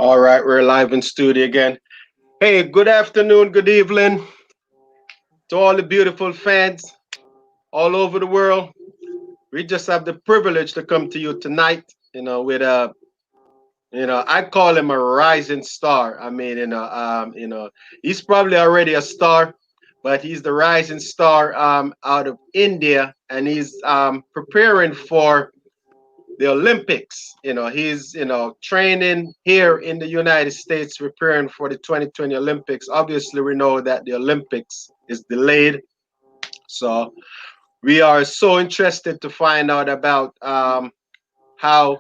All right, we're live in studio again. Hey, good afternoon, good evening to all the beautiful fans all over the world. We just have the privilege to come to you tonight, with I call him a rising star. I mean, he's probably already a star, but he's the rising star out of India, and he's preparing for the Olympics. He's training here in the United States, preparing for the 2020 Olympics. Obviously, we know that the Olympics is delayed, so we are so interested to find out about how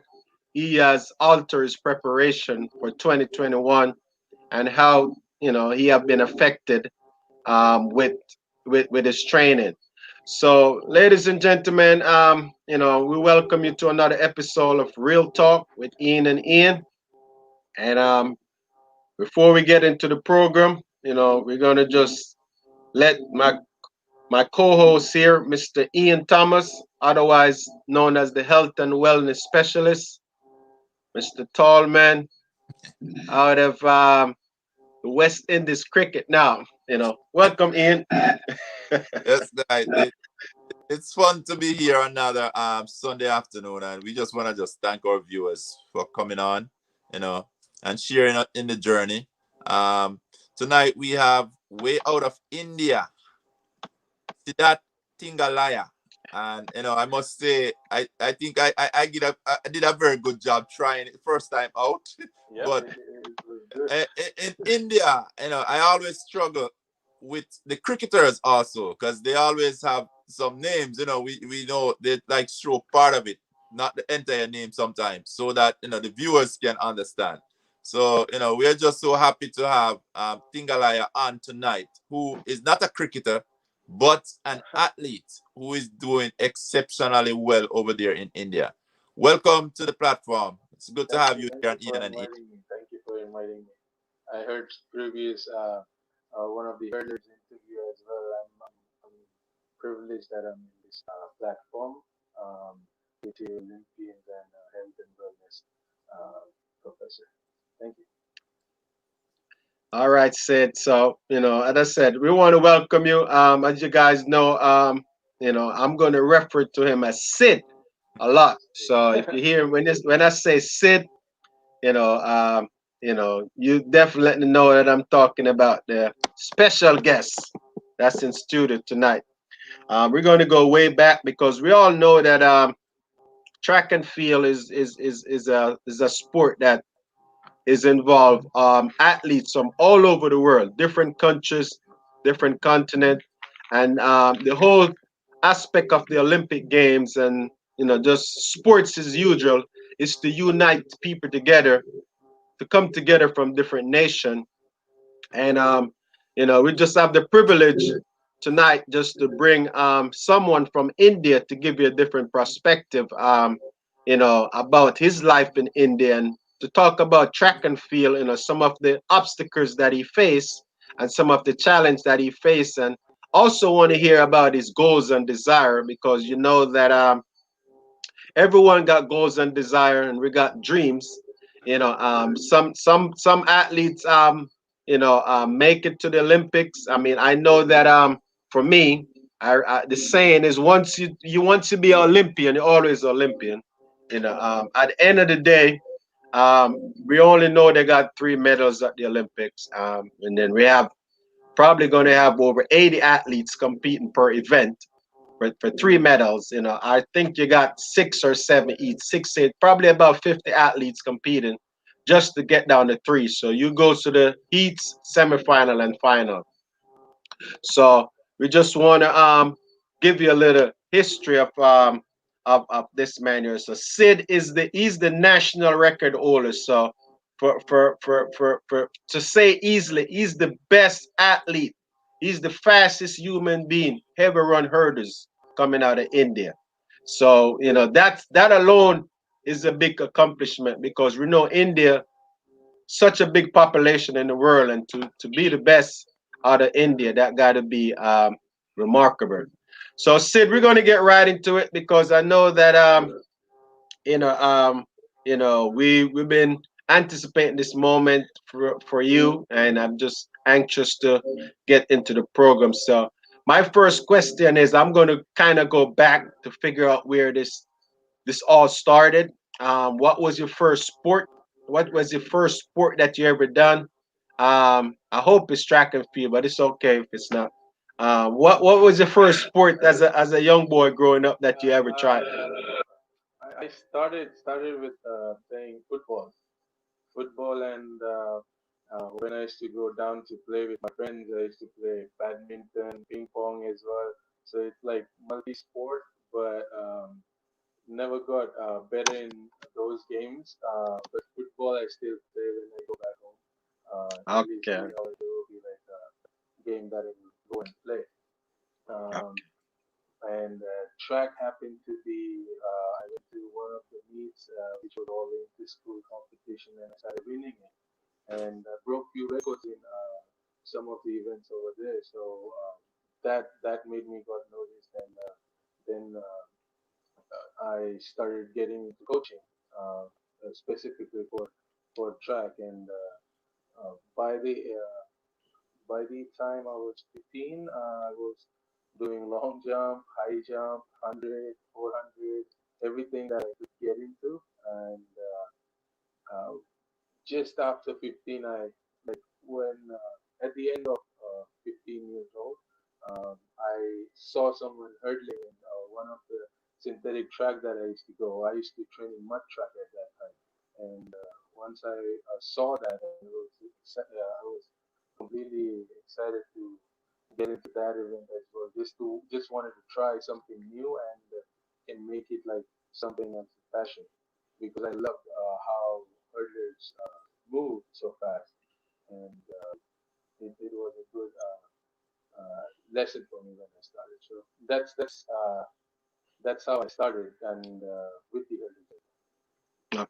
he has altered his preparation for 2021 and how he have been affected with his training. So, ladies and gentlemen, we welcome you to another episode of Real Talk with Ian and Ian. And before we get into the program, we're gonna just let my co-host here, Mr. Ian Thomas, otherwise known as the Health and Wellness Specialist, Mr. Tallman, out of the West Indies cricket now. Welcome, Ian. Yes, guys. It's fun to be here another Sunday afternoon, and we just want to just thank our viewers for coming on, you know, and sharing in the journey. Um, Tonight we have way out of India, Siddhanth Thingalaya, and I must say I think I did a very good job trying it first time out, Yep, but it was good. in India, I always struggle with the cricketers also because they always have some names. We know they like show part of it, not the entire name sometimes, so that the viewers can understand. So we are just so happy to have Tingalaya on tonight, who is not a cricketer but an athlete who is doing exceptionally well over there in India. Welcome to the platform. It's good to have you here, Thank you Ian for and Ian. inviting me. Thank you for inviting me. I heard previous one of the earlier interview as well. I'm privileged that I'm in this platform with the Olympians and health and wellness professor. Thank you. All right, Sid. So, as I said, we want to welcome you. As you guys know, I'm going to refer to him as Sid a lot. So if you hear when I say Sid, you know, um, you definitely know that I'm talking about the special guest that's in studio tonight. We're going to go way back because we all know that track and field is a sport that is involved athletes from all over the world, different countries, different continent, and the whole aspect of the Olympic Games and just sports as usual is to unite people together, to come together from different nations, and we just have the privilege tonight just to bring someone from India to give you a different perspective, about his life in India and to talk about track and field, some of the obstacles that he faced and some of the challenge that he faced, and also want to hear about his goals and desire because you know that everyone got goals and desire and we got dreams. Some athletes make it to the Olympics. I mean, I know that for me, the saying is once you want to be an Olympian, you're always an Olympian. At the end of the day, we only know they got 3 medals at the Olympics, and then we have probably going to have over 80 athletes competing per event for 3 medals. I think you got 6 or 7 each, 6, 8, probably about 50 athletes competing just to get down to 3. So you go to the heats, semifinal, and final. So we just want to give you a little history of this man here. So Sid he's the national record holder. So for to say easily, he's the best athlete. He's the fastest human being ever run hurdles coming out of India. So that alone is a big accomplishment because we know India such a big population in the world, and to be the best out of India, that got to be remarkable. So, Sid, we're going to get right into it because I know that you know we we've been anticipating this moment for you, and I'm just anxious to get into the program. So, my first question is, I'm going to kind of go back to figure out where this all started. What was your first sport? What was your first sport that you ever done? I hope it's track and field, but it's okay if it's not. What was your first sport as a young boy growing up that you ever tried? I started with playing football, and when I used to go down to play with my friends, I used to play badminton, ping pong as well. So it's like multi-sport, but never got better in those games. But football, I still play when I go back home. At least Okay. 3 hours, there will be like a game that I will go and play. Um, and track happened to be I went to one of the meets which was all into school competition, and I started winning it, and broke few records in some of the events over there. So that made me got noticed, and then I started getting into coaching, specifically for track, and by the time I was 15, I was doing long jump, high jump, 100, 400, everything that I could get into. And just after 15, like when at the end of 15 years old, I saw someone hurdling in one of the synthetic track that I used to go. I used to train in mud track at that time, and once I saw that, I was completely excited to get into that event as well. Just wanted to try something new and make it like something as a passion, because I love how hurdlers move so fast, and it was a good lesson for me when I started. So that's how I started, and with the hurdles.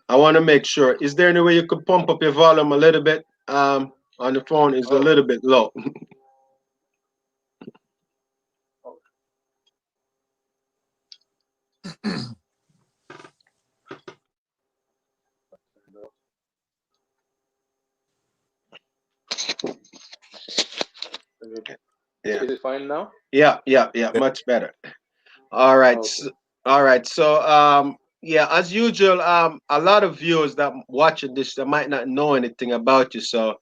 I want to make sure. Is there any way you could pump up your volume a little bit? On the phone is a Oh, little bit low. oh, no. Yeah. Is it fine now? Yeah. Much better. All right. Okay. All right. So, yeah, as usual, a lot of viewers that watching this that might not know anything about you. So,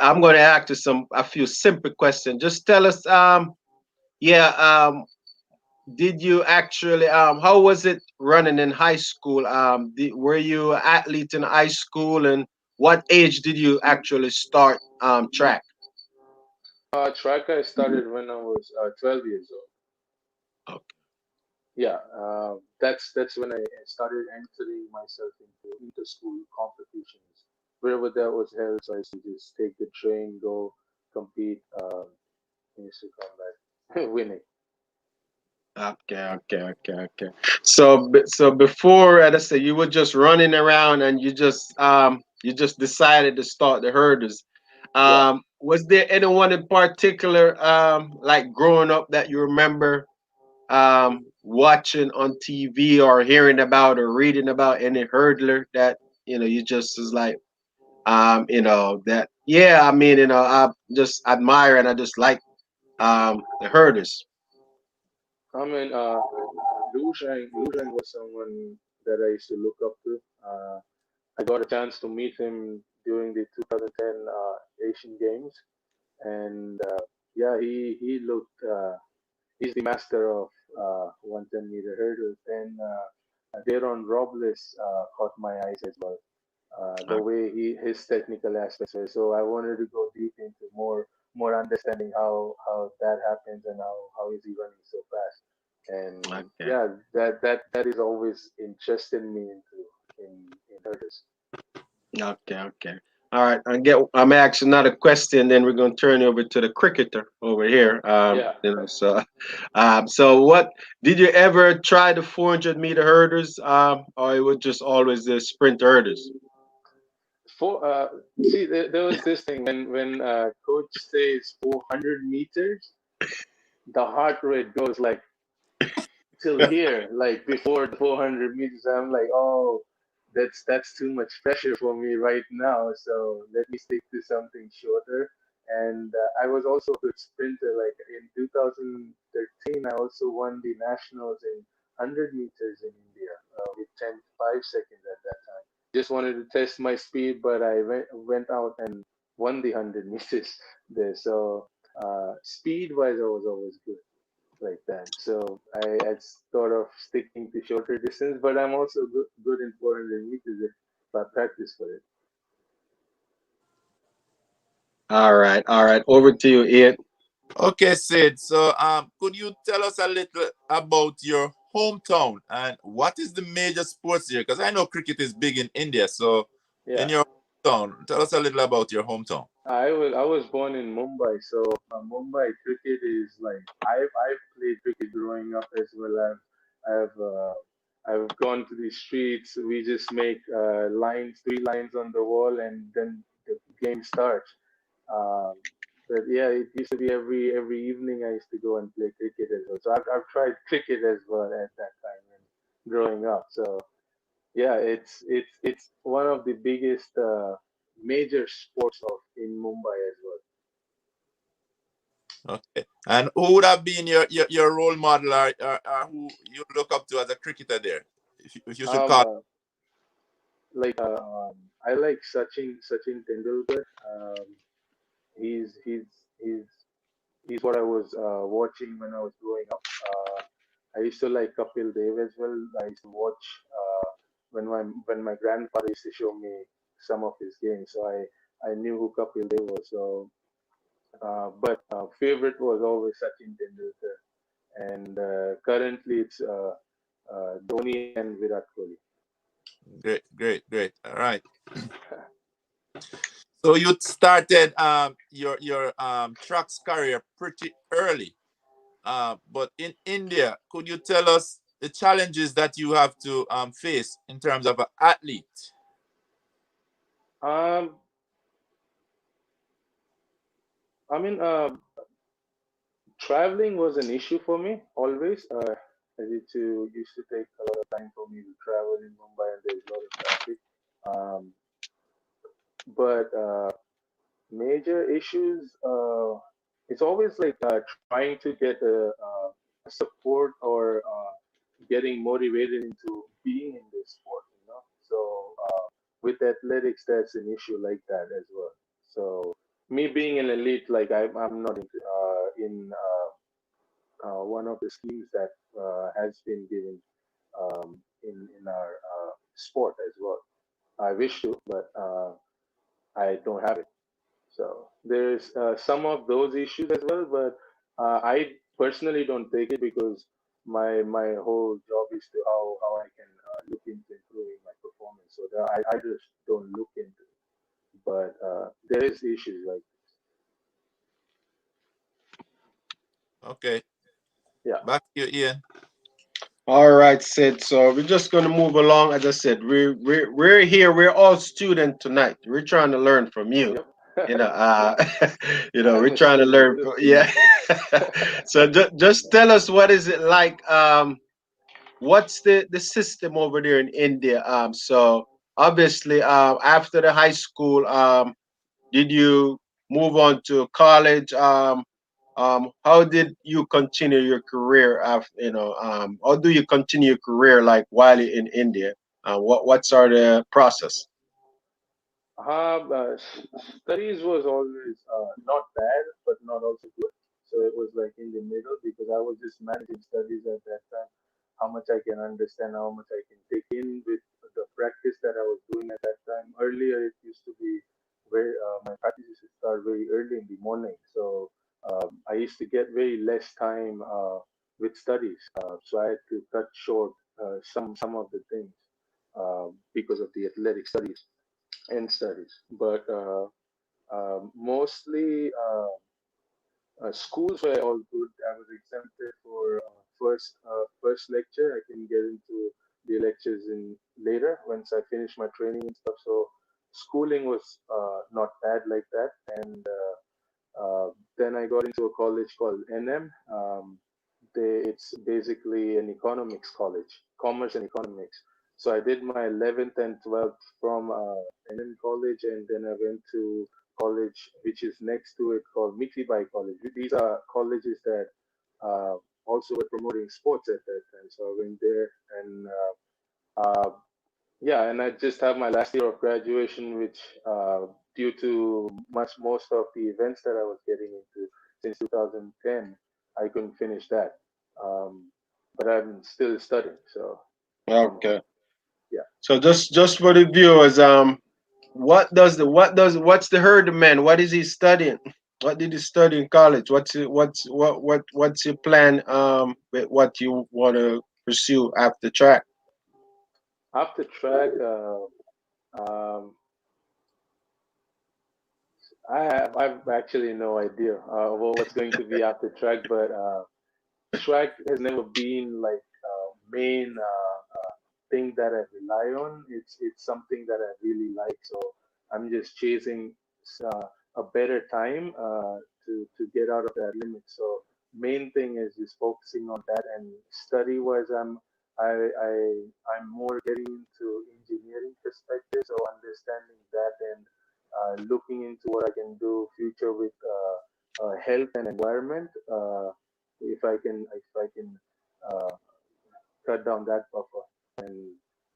I'm going to ask you a few simple questions. Just tell us, yeah, did you actually, how was it running in high school? Were you an athlete in high school, and what age did you actually start track? Track I started when I was 12 years old. Okay. Yeah, that's when I started entering myself into school competitions. Wherever that was held, so I used to just take the train, go compete, and used to come back winning. Okay. So, so before, as I said, you were just running around, and you just decided to start the herders. Yeah. Was there anyone in particular, like growing up, that you remember watching on TV or hearing about or reading about any hurdler that you just was like, that, yeah, I mean, I just admire and I just like the herders. I mean, Lu Shang was someone that I used to look up to. I got a chance to meet him during the 2010 Asian Games, and yeah, he looked. He's the master of 110-meter hurdles, and Deron Robles caught my eyes as well. The way his technical aspects were. So I wanted to go deep into more understanding how that happens, and how is he running so fast. And Okay. yeah, that is always interested me in hurdles. Okay. All right. I'm asking another question, then we're gonna turn over to the cricketer over here. Yeah. So so what did you ever try the 400-meter hurdles? Or it was just always the sprint hurdles? For see, there was this thing when coach says 400 meters, the heart rate goes like till here, like before the 400 meters. I'm like, oh, that's too much pressure for me right now. So let me stick to something shorter. And I was also a good sprinter. Like in 2013, I also won the nationals in 100 meters in India with 10.5 seconds at that time. Just wanted to test my speed, but I went out and won the 100 meters there. So speed wise, I was always good like that. So I thought of sticking to shorter distance, but I'm also good in 400 meters if I practice for it. All right, all right. Over to you, Ian. Okay, Sid. So, could you tell us a little about your hometown and what is the major sports here? Because I know cricket is big in India. So, in Yeah, your hometown, tell us a little about your hometown. I was born in Mumbai, so Mumbai cricket is like I've played cricket growing up as well. I've I've gone to the streets. We just make lines, three lines on the wall, and then the game starts. Um, but yeah, it used to be every evening I used to go and play cricket as well. So I've tried cricket as well at that time when growing up. So yeah, it's one of the biggest major sports of in Mumbai as Okay. And who would have been your role model or who you look up to as a cricketer there? If you should well. call. Like I like Sachin Tendulkar. He's he's he's what I was watching when I was growing up. I used to like Kapil Dev as well. I used to watch when my grandfather used to show me some of his games, so I knew who Kapil Dev was. So, but favorite was always Sachin Tendulkar, and currently it's Dhoni and Virat Kohli. Great, great, great. All right. So you started your tracks career pretty early. But in India, could you tell us the challenges that you have to face in terms of an athlete? Um, I mean, traveling was an issue for me always. I used to take a lot of time for me to travel in Mumbai, and there's a lot of traffic. Um, but major issues, it's always like trying to get a support or getting motivated into being in this sport. So with athletics, that's an issue like that as well. So me being an elite, like I'm not in one of the schemes that has been given in our sport as well. I wish to, but I don't have it. So there's some of those issues as well, but I personally don't take it because my whole job is to how I can look into improving my performance. So I just don't look into it. But there is issues like Okay, yeah. back to you, Ian. All right, Sid. So we're just going to move along. As I said, we're here. We're all student tonight. We're trying to learn from you. Yep. You know, we're I'm a trying to student learn. too. Yeah. So just tell us what is it like? What's the system over there in India? So obviously, after the high school, did you move on to college? How did you continue your career after, how do you continue your career like while you're in India? What's our the process? Studies was always not bad, but not also good. So it was like in the middle because I was just managing studies at that time. How much I can understand, how much I can take in with the practice that I was doing at that time. Earlier, it used to be very my practice used to start very early in the morning. So I used to get very less time with studies. So I had to cut short some of the things because of the athletic studies and studies. But mostly schools were all good. I was exempted for first lecture. I can get into the lectures in later once I finish my training and stuff. So schooling was not bad like that. And then I got into a college called NM. It's basically an economics college, commerce and economics. So I did my 11th and 12th from NN College, and then I went to college which is next to it called Mithibai College. These are colleges that uh, also were promoting sports at that time. So I went there, and yeah, and I just have my last year of graduation, which due to most of the events that I was getting into since 2010, I couldn't finish that. Um, but I'm still studying, so Okay. yeah. So just for the viewers, what's the herd man? What is he studying? What did he study in college? What's your plan with what you want to pursue after track? After track, um, I've actually no idea what's going to be after track, but track has never been like main thing that I rely on. It's something that I really like, so I'm just chasing uh, a better time to get out of that limit. So main thing is just focusing on that, and study wise, I I'm more getting into engineering perspective, so understanding that and looking into what I can do future with health and environment. If I can uh, cut down that buffer and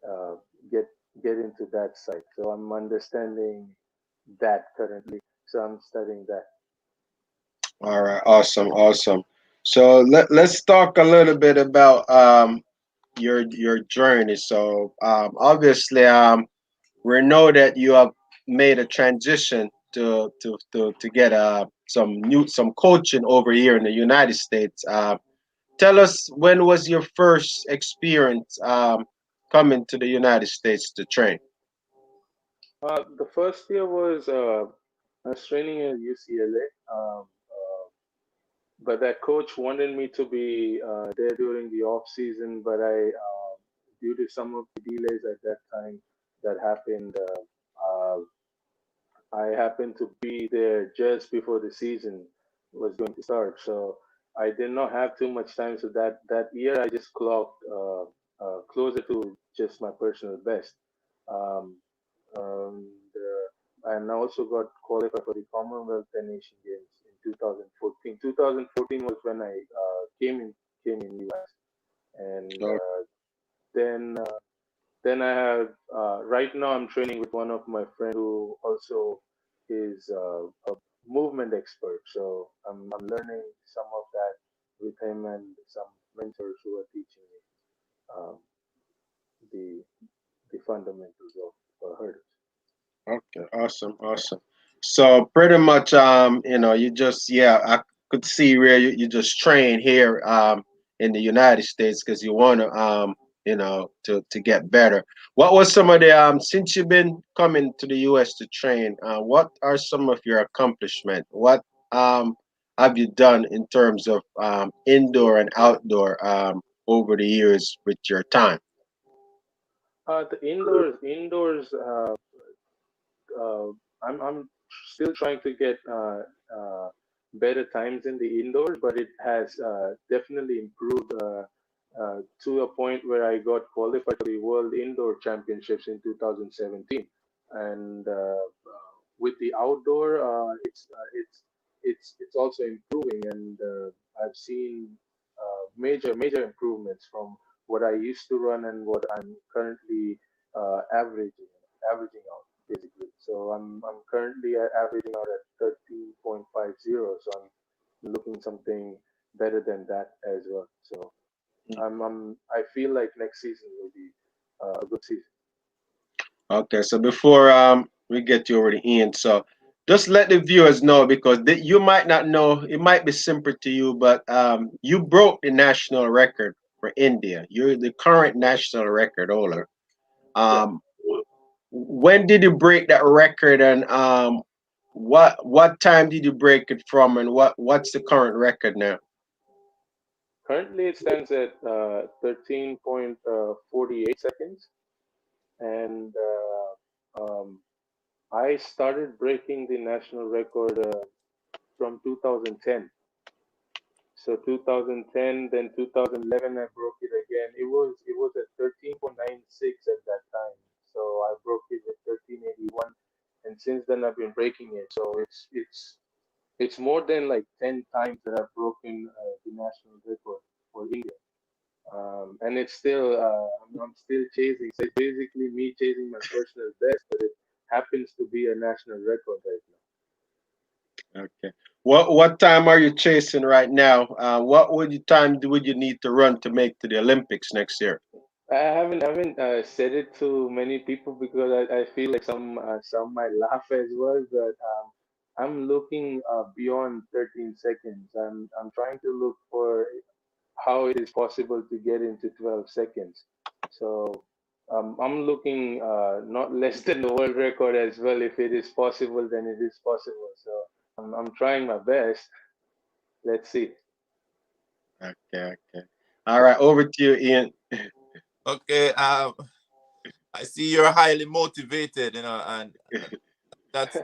uh, get get into that side. So I'm understanding that currently. So I'm studying that. All right, awesome, awesome. So let's talk a little bit about your journey. So obviously we know that you have made a transition to get some coaching over here in the United States. Tell us, when was your first experience coming to the United States to train? The first year was I was training at UCLA, but that coach wanted me to be there during the off season, but due to some of the delays at that time that happened, I happened to be there just before the season was going to start, so I did not have too much time. So that year, I just clocked closer to just my personal best, um, and I also got qualified for the Commonwealth and Asian Games in 2014. 2014 was when I came in US, and Oh, then then I have right now I'm training with one of my friend who also is a movement expert. So I'm learning some of that with him and some mentors who are teaching me um, the the fundamentals of hurdles. okay, awesome, awesome. So pretty much, you just, yeah, I could see where you just train here in the United States because you want to to get better. What was some of the since you've been coming to the US to train, what are some of your accomplishments? What um have you done in terms of indoor and outdoor over the years with your time? The indoors. Uh, I'm still trying to get better times in the indoors, but it has definitely improved to a point where I got qualified for the World Indoor Championships in 2017, and with the outdoor, it's also improving, and I've seen major improvements from what I used to run and what I'm currently averaging out basically. So I'm currently averaging out at 13.50. So I'm looking something better than that as well. So I feel like next season will be a good season. Okay, so before we get you over the end, so just let the viewers know because you might not know, it might be simple to you, but you broke the national record for India. You're the current national record holder. Yeah. Um, when did you break that record, and what time did you break it from, and what's the current record now? Currently it stands at 13.48 seconds, and I started breaking the national record from 2010. So 2010, then 2011, I broke it again. and it was at 13.96 at that time. So I broke it at 1381, and since then I've been breaking it. So it's more than like 10 times that I've broken the national record for India. And it's still I'm still chasing. So it's basically me chasing my personal best, but it happens to be a national record right now. Okay. What time are you chasing right now? What would you time would you need to run to make to the Olympics next year? I haven't said it to many people because I feel like some might laugh as well, but I'm looking beyond 13 seconds. I'm trying to look for how it is possible to get into 12 seconds. So I'm looking not less than the world record as well. If it is possible, then it is possible. So I'm trying my best. Let's see. Okay, okay. All right, over to you, Ian. Okay. I see you're highly motivated, and that's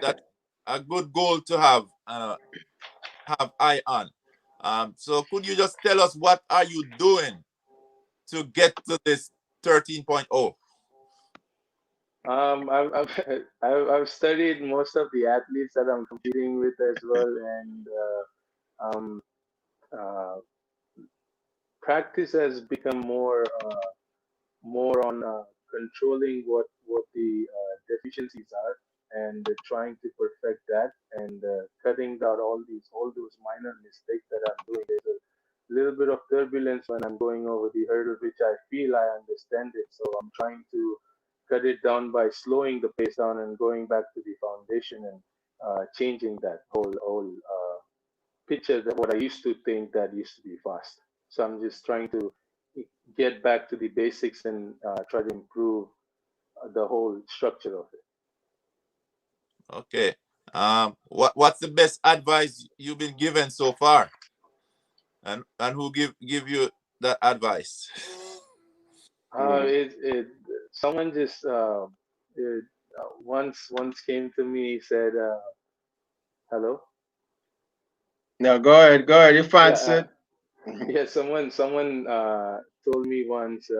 a good goal to have eye on. So could you just tell us what are you doing to get to this 13.0? I've studied most of the athletes that I'm competing with as well, and um, uh, practice has become more on controlling what the deficiencies are, and trying to perfect that, and cutting out all those minor mistakes that I'm doing. There's a little bit of turbulence when I'm going over the hurdle, which I feel I understand it. So I'm trying to cut it down by slowing the pace down and going back to the foundation and changing that whole picture that what I used to think that used to be fast. So I'm just trying to get back to the basics and try to improve the whole structure of it. Okay. What's the best advice you've been given so far, and who give you that advice? Mm. Someone just once came to me, he said, "Hello." No, go ahead, go ahead. You Yeah, find Sid. yeah. Someone told me once,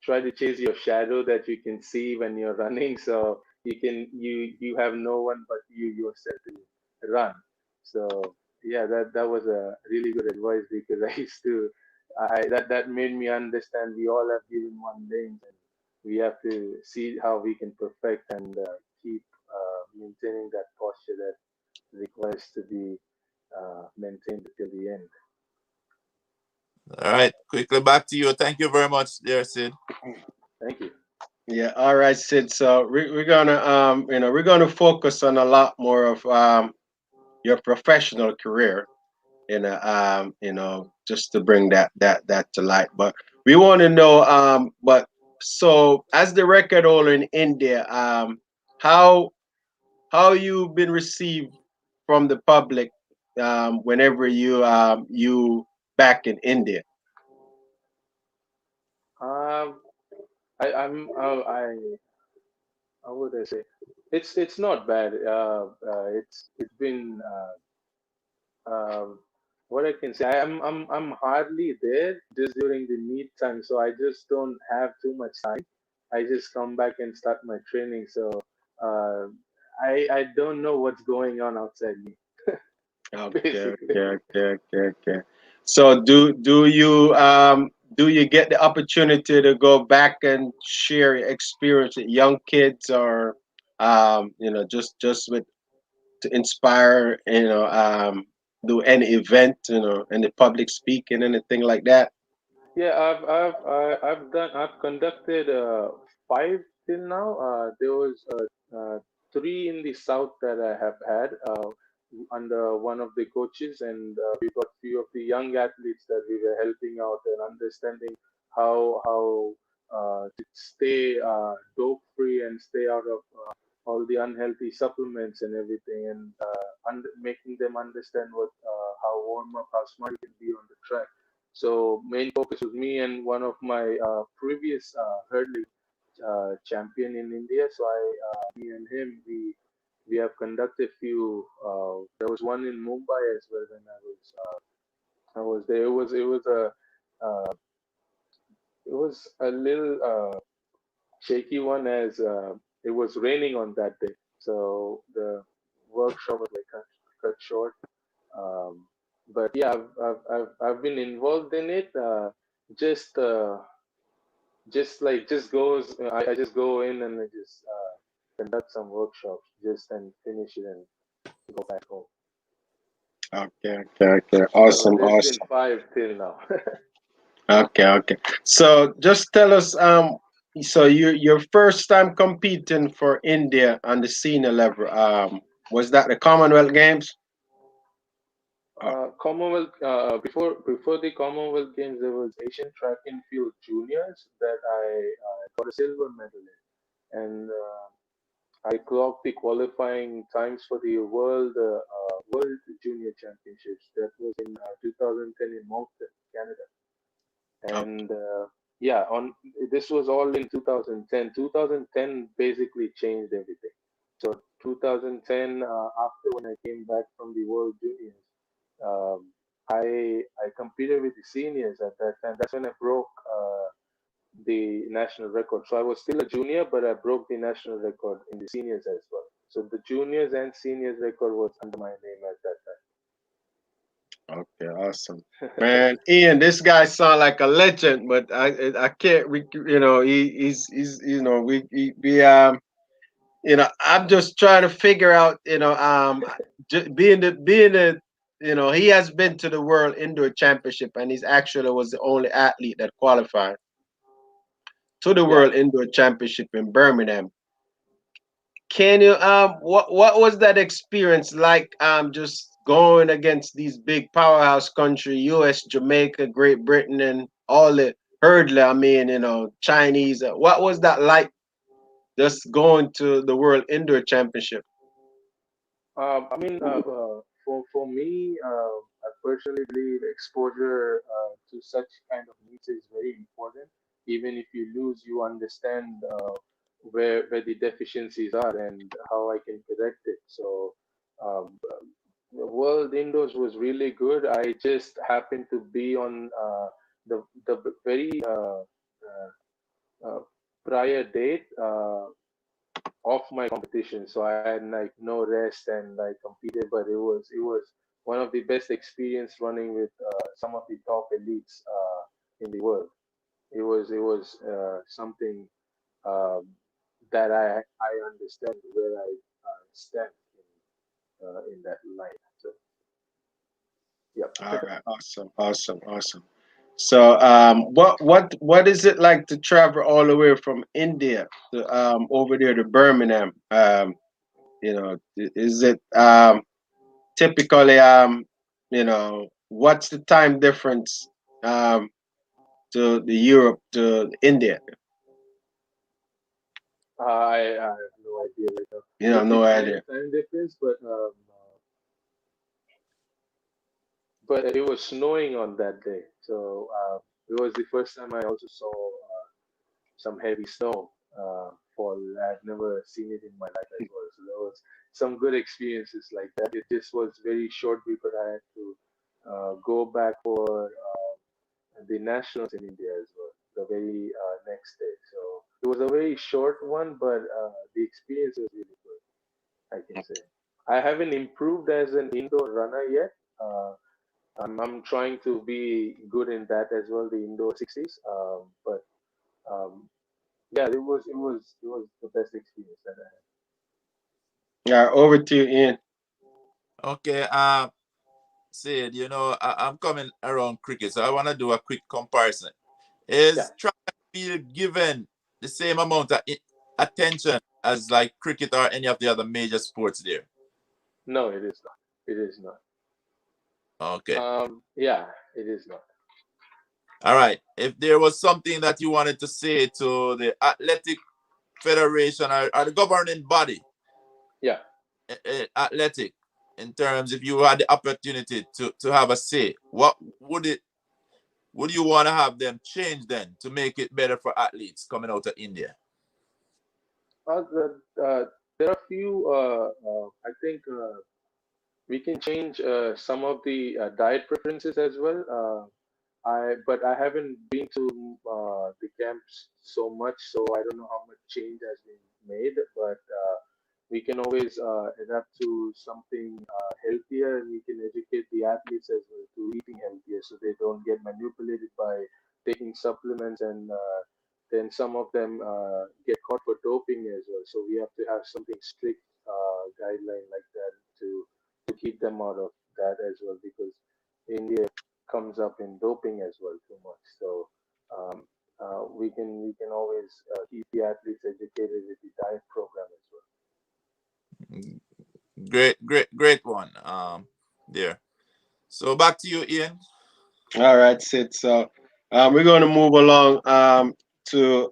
try to chase your shadow that you can see when you're running, so you have no one but you yourself to run. So yeah, that was a really good advice because I used to I that made me understand we all have given one lane, and we have to see how we can perfect and keep maintaining that posture that requires to be maintained till the end. All right. Quickly back to you. Thank you very much, dear Sid. Thank you. Yeah, all right, Sid. So we're gonna we're gonna focus on a lot more of your professional career, just to bring that to light. But we want to know, but so as the record holder in India, how how you been received from the public whenever you back in India? Um, I how would I say? It's not bad. It's been um, what I can say. I'm hardly there just during the meet time, so I just don't have too much time. I just come back and start my training, so uh, I don't know what's going on outside me, Okay, basically. okay, okay, okay, okay. So do you get the opportunity to go back and share your experience with young kids, or just with to inspire, do any event, any public speaking, anything like that? Yeah, I've conducted five till now. There was three in the south that I have had under one of the coaches, and we got few of the young athletes that we were helping out and understanding how to stay dope free and stay out of all the unhealthy supplements and everything, and making them understand how warm up, how smart you can be on the track. So main focus was me and one of my previous hurdling champion in India. So me and him, we have conducted few. There was one in Mumbai as well when I was there. It was a It was a little shaky one as it was raining on that day, so the workshop was like cut short. Um, but yeah, I've been involved in it. Just just goes. I just go in and I just conduct some workshops, just and finish it and go back home. Okay, okay, okay. So Awesome, there's been awesome. five till now. Okay, okay. So just tell us, so your first time competing for India on the senior level, was that the Commonwealth Games? Uh, Before the Commonwealth Games, there was Asian Track and Field Juniors that I got a silver medal in, and I clocked the qualifying times for the World Junior Championships. That was in 2010 in Moncton, Canada. okay, And yeah, on this was all in 2010. 2010 basically changed everything. So 2010, after when I came back from the World Juniors, I competed with the seniors at that time. That's when I broke the national record. So I was still a junior, but I broke the national record in the seniors as well. So the juniors and seniors record was under my name at that okay, awesome. time. Man, Ian, this guy sound like a legend, but I can't, he's I'm just trying to figure out, being the, he has been to the World Indoor Championship, and he's actually was the only athlete that qualified to the Yeah. World Indoor Championship in Birmingham. Can you what was that experience like? Just going against these big powerhouse country, U.S., Jamaica, Great Britain, and all the hurdler. I mean, Chinese. What was that like? Just going to the World Indoor Championship. I mean, for me, I personally believe exposure to such kind of meets is very important. Even if you lose, you understand where the deficiencies are and how I can correct it. So, the World Indoors was really good. I just happened to be on the very uh, prior date. Of my competition. So I had like no rest and I competed, but it was one of the best experience running with some of the top elites in the world. It was something um, that I understand where I stand in that line. So yeah. All right, awesome, awesome, awesome. So, what is it like to travel all the way from India to over there to Birmingham? Is it typically what's the time difference um to the Europe to India? I have no idea right now what the No idea. time difference, but it was snowing on that day, so it was the first time I also saw some heavy snow fall. I've never seen it in my life as well. So there was some good experiences like that. It just was very short because I had to go back for the nationals in India as well the very next day. So it was a very short one, but the experience was really good, I can say. I haven't improved as an indoor runner yet. I'm trying to be good in that as well, the indoor 60s. But um, yeah, it was the best experience that I had. Yeah, over to you, Ian. Okay. Sid, I'm coming around cricket, so I want to do a quick comparison. Yeah, Is track and field given the same amount of attention as like cricket or any of the other major sports there? no, it is not. It is not. Okay. Yeah, it is not. All right. If there was something that you wanted to say to the athletic federation or the governing body, Yeah. athletic, in terms if you had the opportunity to have a say, what would you want to have them change then to make it better for athletes coming out of India? There are few. I think we can change some of the diet preferences as well. but I haven't been to the camps so much, so I don't know how much change has been made. But we can always adapt to something healthier, and we can educate the athletes as well to eating healthier, so they don't get manipulated by taking supplements, and then some of them get caught for doping as well. So we have to have something strict guideline like that to keep them out of that as well, because India comes up in doping as well too much. So um, we can always keep the athletes educated with the diet program as well. Great one. There. So back to you, Ian. All right, Sid. So we're going to move along to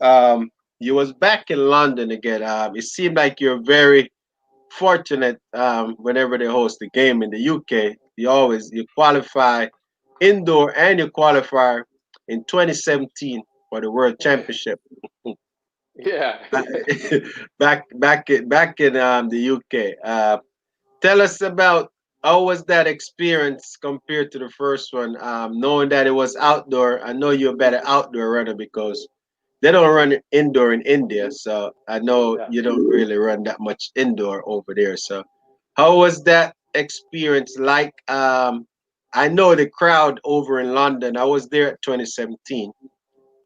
you was back in London again. It seemed like you're very fortunate whenever they host a game in the UK. You qualify indoor and you qualify in 2017 for the World Championship. Yeah. Back in the UK. Tell us about how was that experience compared to the first one? Knowing that it was outdoor, I know you're a better outdoor runner because they don't run indoor in India, so I know Yeah. you don't really run that much indoor over there. So, how was that experience like? I know the crowd over in London. I was there at 2017.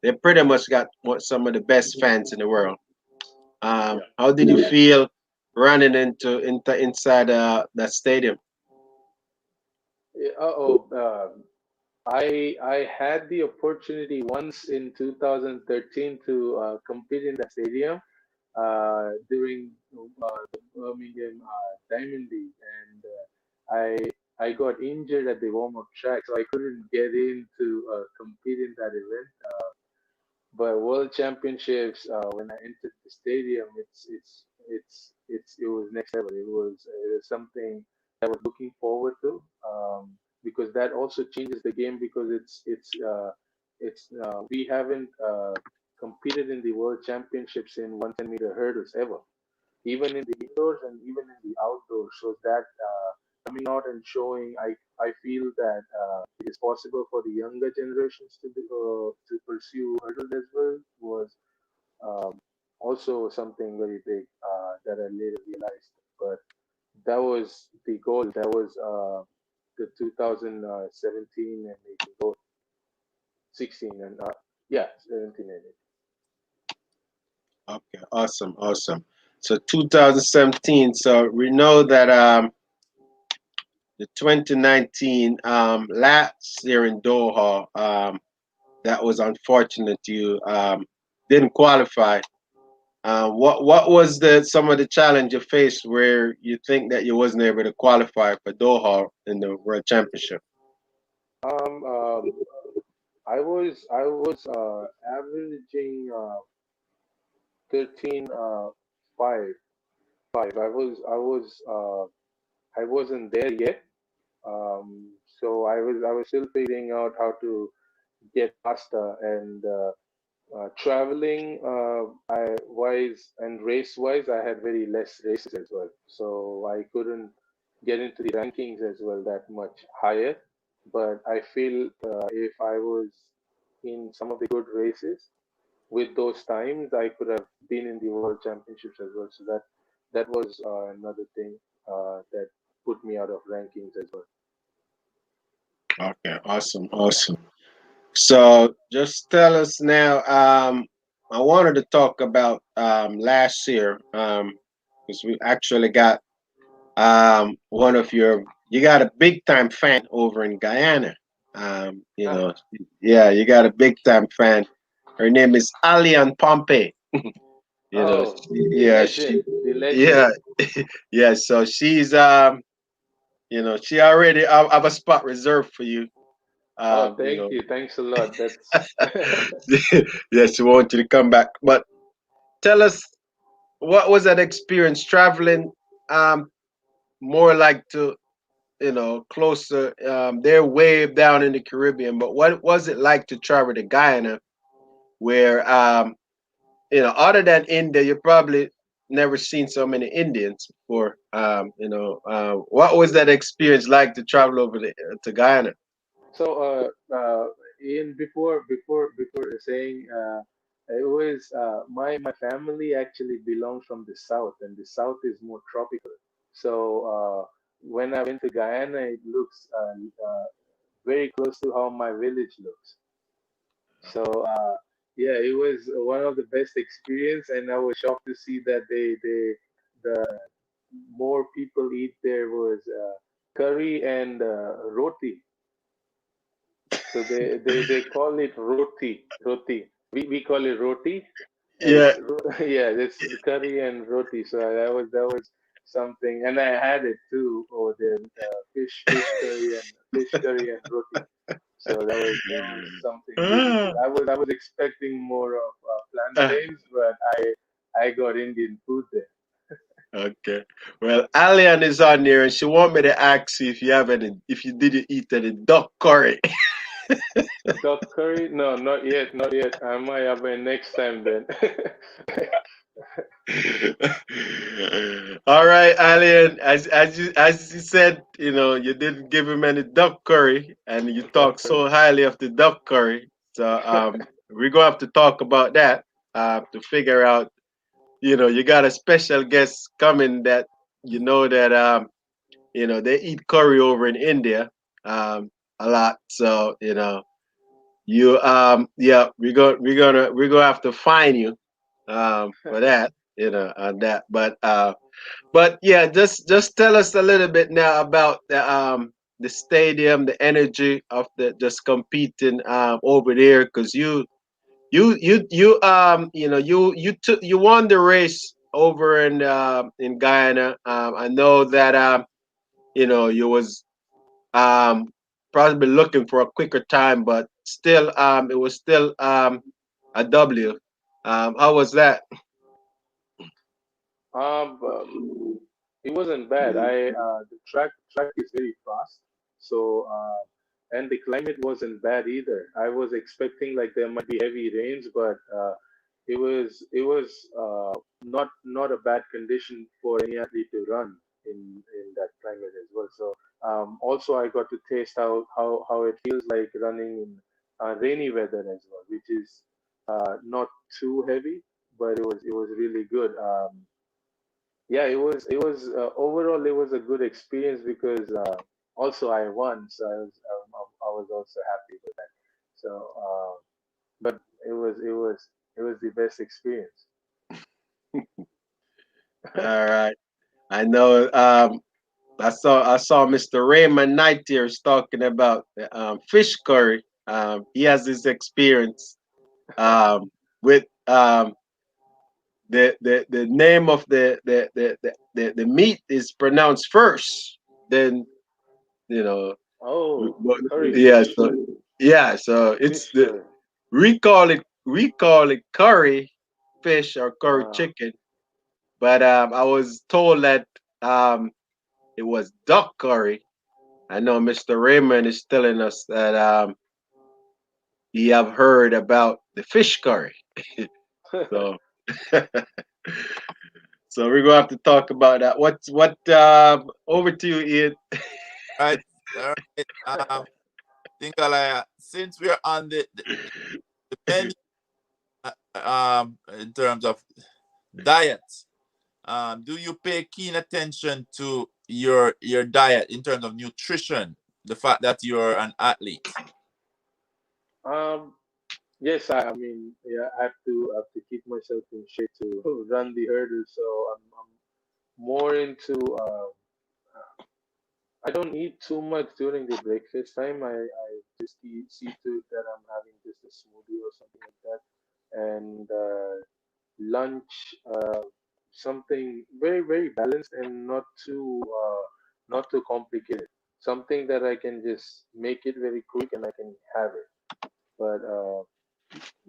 They pretty much got some of the best fans in the world. Yeah. How did you feel running into inside that stadium? Oh, I had the opportunity once in 2013 to compete in that stadium during the Birmingham Diamond League, and I got injured at the warm up track, so I couldn't get in to compete in that event. But World Championships, when I entered the stadium, it was next level. It was something I was looking forward to, because that also changes the game, because it's we haven't competed in the World Championships in 110-meter hurdles ever, even in the indoors and even in the outdoors. So that coming out and showing, I feel that it is possible for the younger generations to pursue hurdles as well, was um, also something very big that I later realized. But that was the goal. That was the 2017 and 18 goal, 16 and yeah, 17 and 18. Okay, awesome, awesome. So 2017. So we know that the 2019 last year in Doha, that was unfortunate. You didn't qualify. What was the some of the challenge you faced where you think that you wasn't able to qualify for Doha in the World Championship? Um, um, I was averaging 13 5 5. I wasn't there yet. So I was still figuring out how to get faster, and traveling I wise and race wise, I had very less races as well, so I couldn't get into the rankings as well that much higher. But I feel if I was in some of the good races with those times, I could have been in the world championships as well. So that was another thing that put me out of rankings as well. Okay, awesome, awesome. So just tell us now. I wanted to talk about last year because we actually got one of your. You got a big time fan over in Guyana. You know, yeah, you got a big time fan. Her name is Alian Pompey. You know, Oh, the yeah, legend, the legend. yeah, yeah. So she's she already have a spot reserved for you. Oh, You thank know, you. Thanks a lot. That's yes, we want you to come back. But tell us, what was that experience traveling? Um, more like to closer. They're way down in the Caribbean, but what was it like to travel to Guyana, where other than India, you probably never seen so many Indians before. What was that experience like to travel over to Guyana? so. Ian, before saying, it was my family actually belongs from the south, and the south is more tropical. So when I went to Guyana, it looks very close to how my village looks. So yeah, it was one of the best experience, and I was shocked to see that the more people eat there was curry and roti. So they call it roti. We call it roti. Yeah, Yeah, it's curry and roti. So that was something, and I had it too over there. Fish curry and roti. So that was something really good. Ah, I was expecting more of ah, plantains, but I got Indian food there. okay. Well, Alian is on there, and she want me to ask you if you have any, if you didn't eat any duck curry. Duck curry? No, not yet, not yet. I might have it next time then. All right, Alien. As you said, you didn't give him any duck curry, and you Duck talk curry. so highly of the duck curry. So we're gonna have to talk about that to figure out. You got a special guest coming that that they eat curry over in India a lot. So you yeah we're gonna have to find you for that on that but yeah, just tell us a little bit now about the stadium, the energy of the just competing over there, because you won the race over in Guyana. I know that you was um probably looking for a quicker time, but still it was still a W. How was that? But it wasn't bad. The track is very fast, so and the climate wasn't bad either. I was expecting like there might be heavy rains, but it was not a bad condition for any athlete to run in that climate as well. So also I got to taste how it feels like running in rainy weather as well, which is not too heavy, but it was really good. Yeah, it was overall it was a good experience because also I won, so I was also happy with that. So, but it was the best experience. All right. I know. I saw Mr. Raymond Knight here is talking about the fish curry. He has this experience with the name of the meat is pronounced first. Then you know, Oh, but curry yeah. fish, So it's fish the curry. we call it curry fish or curry Uh, chicken. But I was told that it was duck curry. I know Mr. Raymond is telling us that he have heard about the fish curry. So so we're gonna have to talk about that. What over to you, Ian. Right. All right. Thingalaya, since we're on the menu, in terms of diet, do you pay keen attention to your diet in terms of nutrition? The fact that you're an athlete. um, yes, I mean, yeah, I have to keep myself in shape to run the hurdle. So I'm more into. I don't eat too much during the breakfast time. I just see to it that I'm having just a smoothie or something like that. And lunch, something very, very balanced and not too complicated. Something that I can just make it very quick and I can have it. But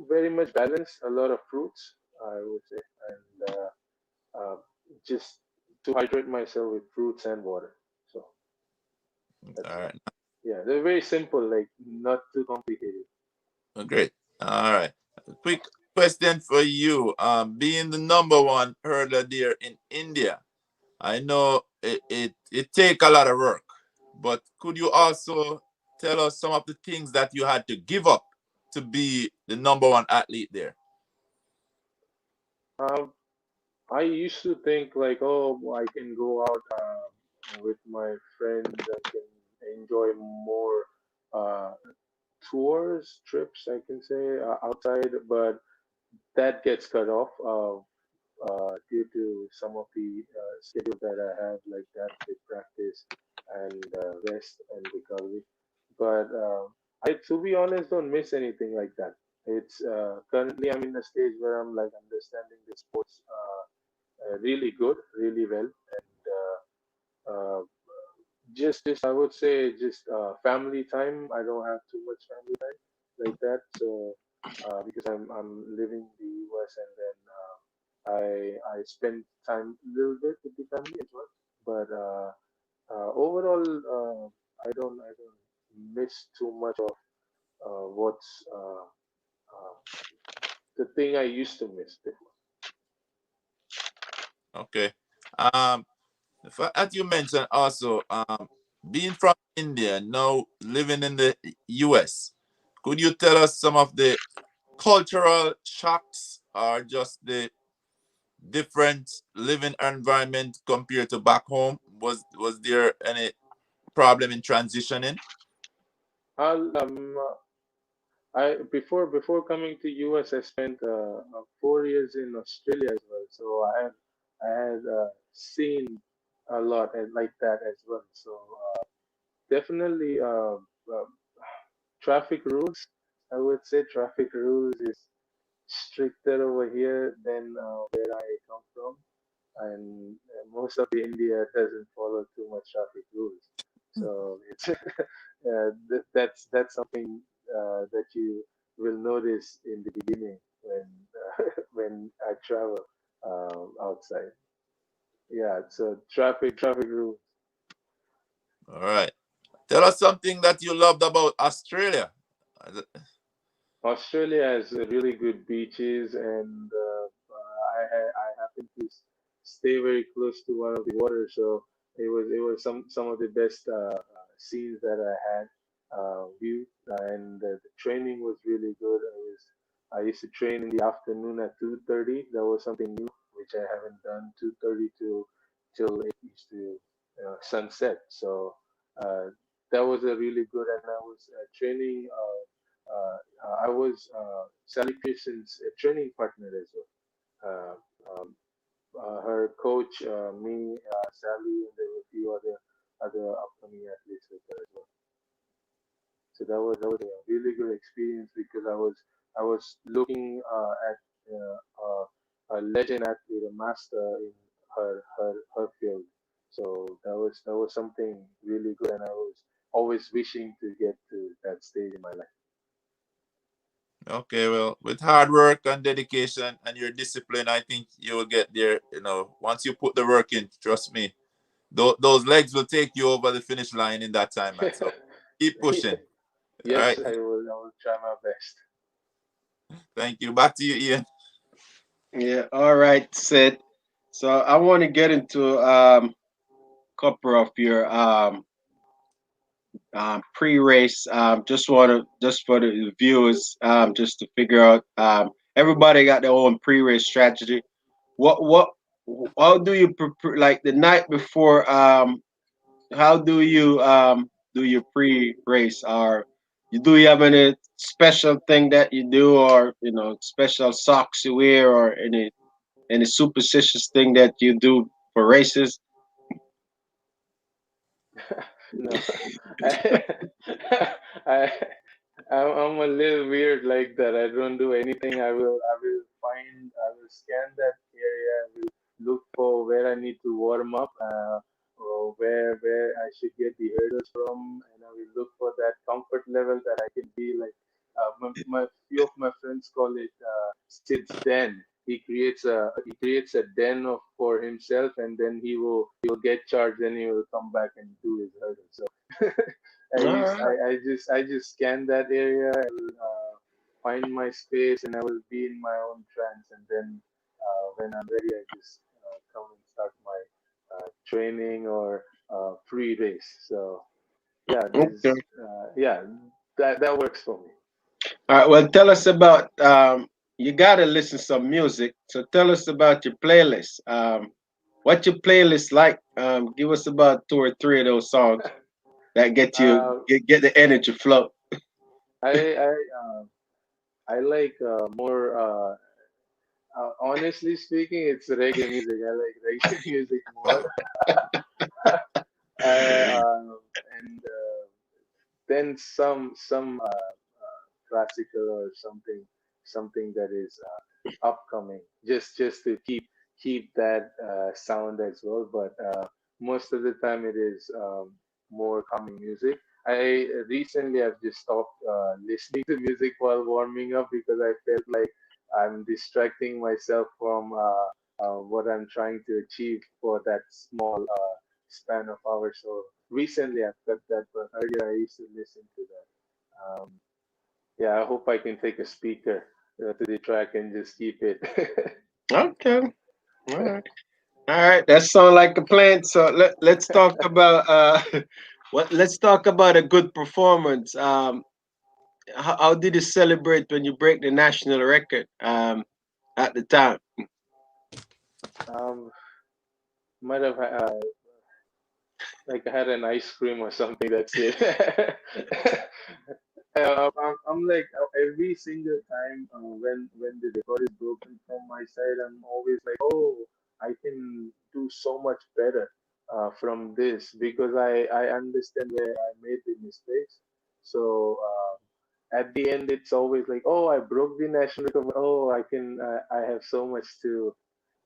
very much balanced, a lot of fruits, I would say. And just to hydrate myself with fruits and water. So All that's it. right. Yeah, they're very simple, like not too complicated. Oh, great. All right. Quick question for you. Being the number one hurdler there in India, I know it take a lot of work, but could you also tell us some of the things that you had to give up to be the number one athlete there? Um, I used to think like, oh, I can go out with my friends. I can enjoy more uh, tours, trips, I can say, outside, but that gets cut off due to some of the schedule that I have, like that with practice and rest and recovery. But I, to be honest, don't miss anything like that. It's currently I'm in a stage where I'm like understanding the sports really good, really well, and just I would say just family time. I don't have too much family time like that, so because I'm living in the US, and then I spend time a little bit with the family as well. But overall, I don't miss too much of what's the thing I used to miss before. Okay. Um, as you mentioned also, being from India, now living in the US, could you tell us some of the cultural shocks or just the different living environment compared to back home? Was there any problem in transitioning? I'll, I before coming to US, I spent 4 years in Australia as well. So I had seen a lot and like that as well. So definitely traffic rules. I would say traffic rules is stricter over here than where I come from, and most of the India doesn't follow too much traffic rules. So it's that's something that you will notice in the beginning when when I travel outside. Yeah, so traffic rules. All right. Tell us something that you loved about Australia. Australia has really good beaches, and I happen to stay very close to one of the water, so it was some of the best scenes that I had viewed, and the training was really good. I used to train in the afternoon at 2:30. That was something new which I haven't done. 2:30 to till it used to sunset. So uh, that was a really good, and I was training. I was Sally Pearson's training partner as well. Um, her coach, me, Sally, and there were a few other upcoming athletes with her as well. So that was a really good experience because I was looking at a legend athlete, a master in her field. So that was something really good, and I was always wishing to get to that stage in my life. Okay, well, with hard work and dedication and your discipline, I think you will get there. You know, once you put the work in, trust me, those legs will take you over the finish line in that time, man. So keep pushing. All Yes, right. I will try my best. Thank you. Back to you, Ian. Yeah. All right, Sid. So I want to get into couple of your pre-race. Just want to just for the viewers, just to figure out. Everybody got their own pre-race strategy. What how do you prepare like the night before? How do you pre-race? Or you have any special thing that you do, or special socks you wear, or any superstitious thing that you do for races? No, I, I'm a little weird like that. I don't do anything. I will scan that area. I will look for where I need to warm up, or where I should get the hurdles from, and I will look for that comfort level that I can be like. My few of my friends call it Sid's den. He creates a den for himself, and then he will get charged. Then he will come back and do his hurdles. So I All use right. I just scan that area. I will find my space, and I will be in my own trance. And then when I'm ready, I just come and start my training or pre-race. So Yeah, Okay. yeah, that works for me. All right. Well, tell us about. You gotta listen to some music. So tell us about your playlist. What your playlist like? Give us about two or three of those songs that get you uh, get the energy flow. I I like more. Honestly speaking, it's reggae music. I like reggae music more. I and then some classical or something that is upcoming, just to keep that sound as well. But most of the time, it is more calming music. I recently I've just stopped listening to music while warming up because I felt like I'm distracting myself from what I'm trying to achieve for that small span of hours. So recently I've cut that, but earlier I used to listen to that. Yeah, I hope I can take a speaker to the track and just keep it. Okay. All right. All right. That sounds like a plan. So let's talk about what. Let's talk about a good performance. How did you celebrate when you break the national record? At the time. um, might have like I had an ice cream or something. That's it. I'm like every single time when the record is broken from my side, I'm always like, oh, I can do so much better from this because I understand where I made the mistakes. So at the end, it's always like, oh, I broke the national record. Oh, I have so much to.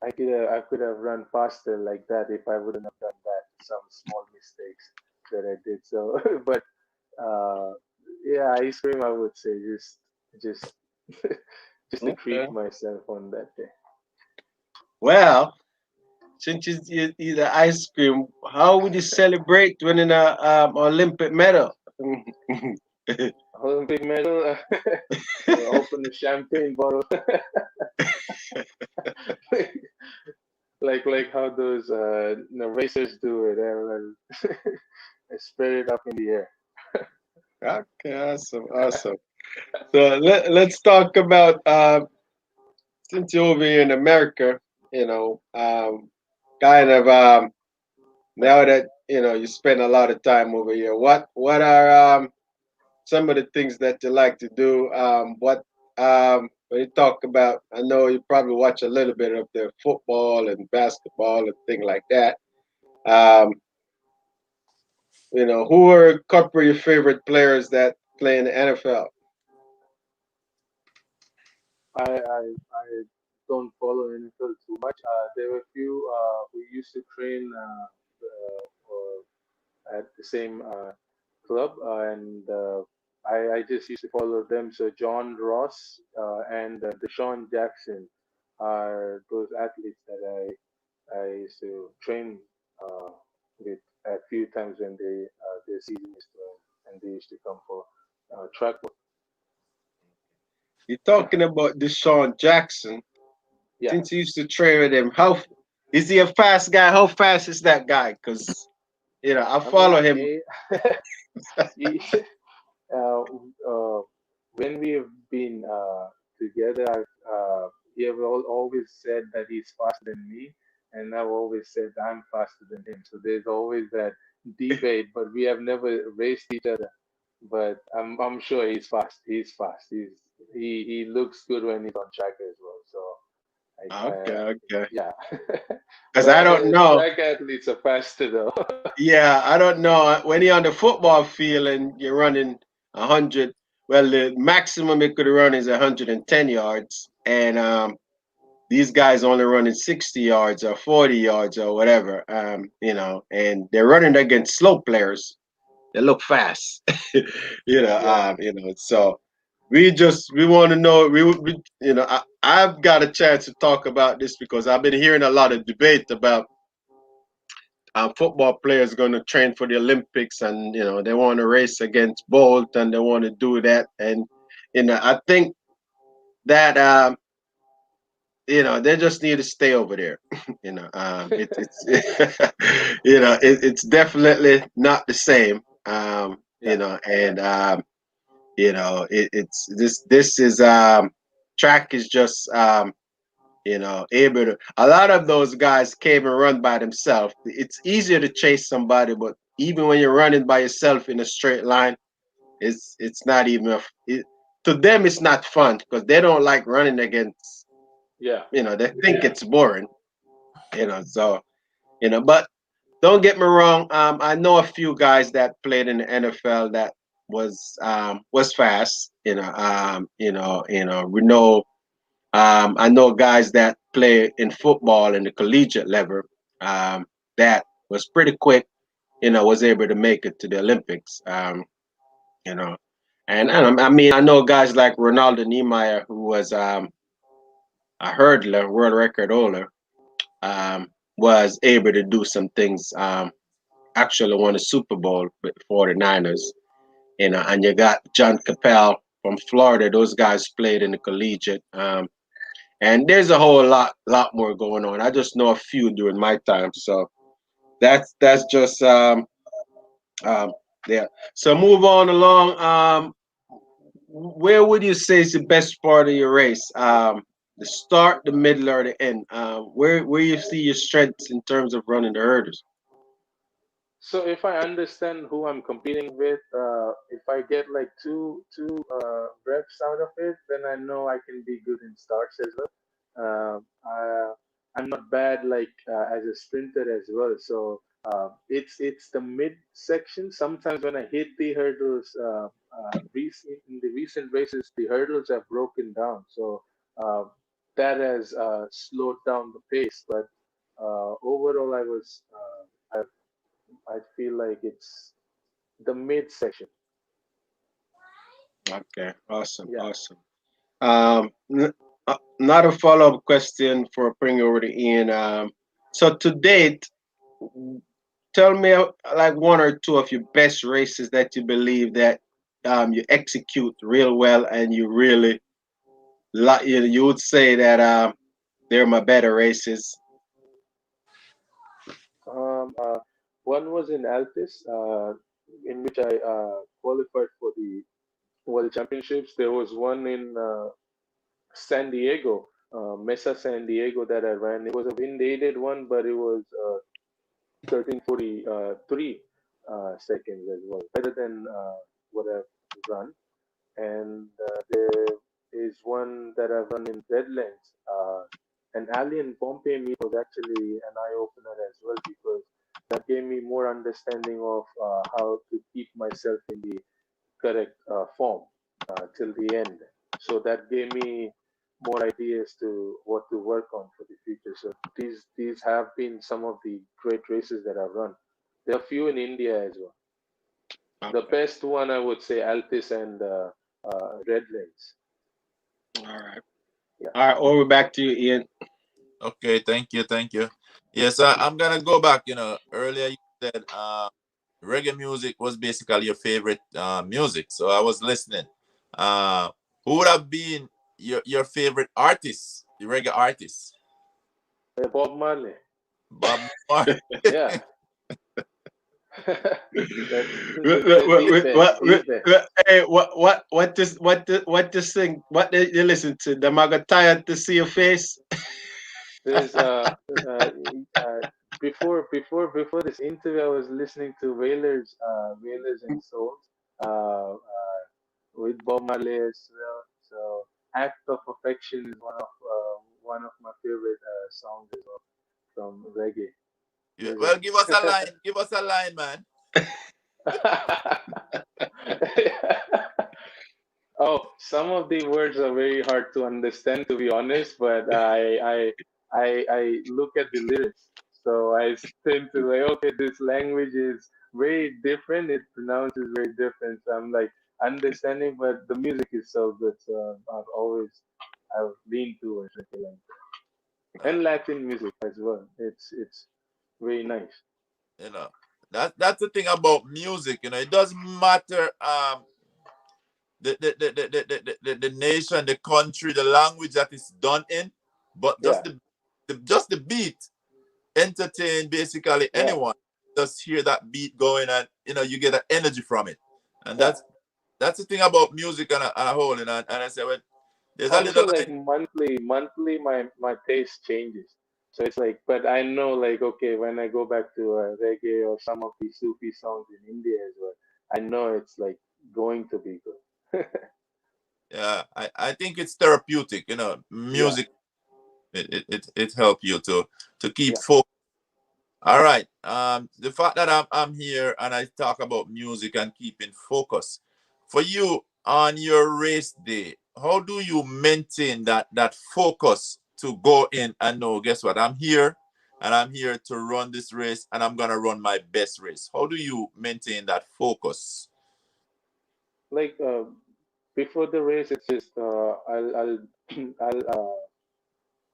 I could have run faster like that if I wouldn't have done that. Some small mistakes that I did. So, but uh, yeah, ice cream, I would say just just to Okay. treat myself on that day. Well, since you eat the ice cream, how would you celebrate winning a Olympic medal? Olympic medal, open the champagne bottle, like how those racers do it. And spread it up in the air. Okay, awesome, awesome. So let's talk about since you're over here in America, kind of now that you spend a lot of time over here. What are some of the things that you like to do? What when you talk about, I know you probably watch a little bit of the football and basketball and things like that. Um, who are a couple of your favorite players that play in the NFL? I don't follow NFL too much. There were a few who used to train at the same club, and I just used to follow them. So John Ross and Deshaun Jackson are those athletes that I used to train uh, with a few times when their season used to end, and they used to come for track work. You're talking about Deshaun Jackson. Yeah, Since you used to train with him, how is he a fast guy? How fast is that guy? Because I I follow mean, him. he, uh, uh, when we have been together, he have always said that he's faster than me, and I've always said I'm faster than him. So there's always that debate, but we have never raced each other. But I'm sure he's fast. He's fast. He looks good when he's on track as well. So Okay, okay. yeah, Because I but don't know. track athletes are faster though. Yeah, I don't know. When you're on the football field and you're running 100, well, the maximum it could run is 110 yards, and these guys only running 60 yards or 40 yards or whatever. And they're running against slow players. They look fast. Yeah. So we want to know. I've got a chance to talk about this because I've been hearing a lot of debate about football players going to train for the Olympics, and they want to race against Bolt, and they want to do that, and I think that they just need to stay over there. It's it's definitely not the same. You Yeah. know, and you know, it's this is track is just you know, able to. A lot of those guys came and run by themselves. It's easier to chase somebody, but even when you're running by yourself in a straight line, it's not even to them. It's not fun because they don't like running against. Yeah. You know, they think it's boring. You know, so you know, but don't get me wrong. I know a few guys that played in the NFL that was fast. We know. I know guys that play in football in the collegiate level um, that was pretty quick. You know, was able to make it to the Olympics. You know, and I mean, I know guys like Ronaldo Niemeyer, who was a hurdler, world record holder, was able to do some things. Actually won a Super Bowl with 49ers. You know, and you got John Capel from Florida. Those guys played in the collegiate. And there's a whole lot more going on. I just know a few during my time. So that's just um yeah. So move on along. Where would you say is the best part of your race? The start, the middle, or the end? Where you see your strengths in terms of running the hurdles? So if I understand who I'm competing with, if I get like two reps out of it, then I know I can be good in starts as well. I'm not bad like as a sprinter as well. So it's the mid section. Sometimes when I hit the hurdles, in the recent races, the hurdles have broken down. So uh, that has slowed down the pace. But overall, I feel like it's the mid section. Okay, awesome, Yeah. awesome. Not a follow up question for bringing over to Ian. So to date, tell me like one or two of your best races that you believe that you execute real well and you really like. You would say that they're my better races. Uh, One was in Altis, in which I qualified for the World Championships. There was one in San Diego, Mesa San Diego that I ran. It was a wind aided one, but it was 13:43 seconds as well, better than what I've run. And there is one that I've run in Redlands. An Alien Pompeii meet was actually an eye opener as well because that gave me more understanding of how to keep myself in the correct form till the end. So that gave me more ideas to what to work on for the future. So these have been some of the great races that I've run. There are a few in India as well. The Okay, best one I would say Altis and Redlands. all right, Yeah, all right. Over back to you, Ian. Okay, thank you, thank you. Yes, I'm gonna go back. Earlier you said reggae music was basically your favorite music, so I was listening. Uh, who would have been your favorite artist, the reggae artist? Bob Marley. Bob Marley. Yeah, that's he's there. He's there. Hey, what this thing? What did you listen to? The Magataya to see your face. There's uh, uh before this interview, I was listening to Wailers and Souls with Bob Marley as well. So Act of Affection is one of my favorite songs as well from reggae Yeah, music. well, give us a line. Give us a line, man. Oh, some of the words are very hard to understand, to be honest. But I look at the lyrics, so I tend to like, okay, this language is very different. It pronounces very different. So I'm like understanding, but the music is so good. So I've leaned towards it Uh, and Latin music as well. It's very nice. you know that's the thing about music. It doesn't matter the nation, the country, the language that it's done in, but Yeah, just the beat entertain basically yeah, anyone. just hear that beat going, and you get an energy from it. And Yeah. that's the thing about music and a whole. And I say, well, there's a little Also, like line. monthly, my taste changes. So it's like, but I know, like, okay, when I go back to reggae or some of the Sufi songs in India as well, I know it's like going to be good. Yeah, I think it's therapeutic. Yeah, Music, it help you to keep yeah. focused. All right. The fact that I'm here and I talk about music and keeping focus. For you on your race day, how do you maintain that focus to go in and know, guess what? I'm here and I'm here to run this race and I'm gonna run my best race. How do you maintain that focus? Like before the race, it's just I'll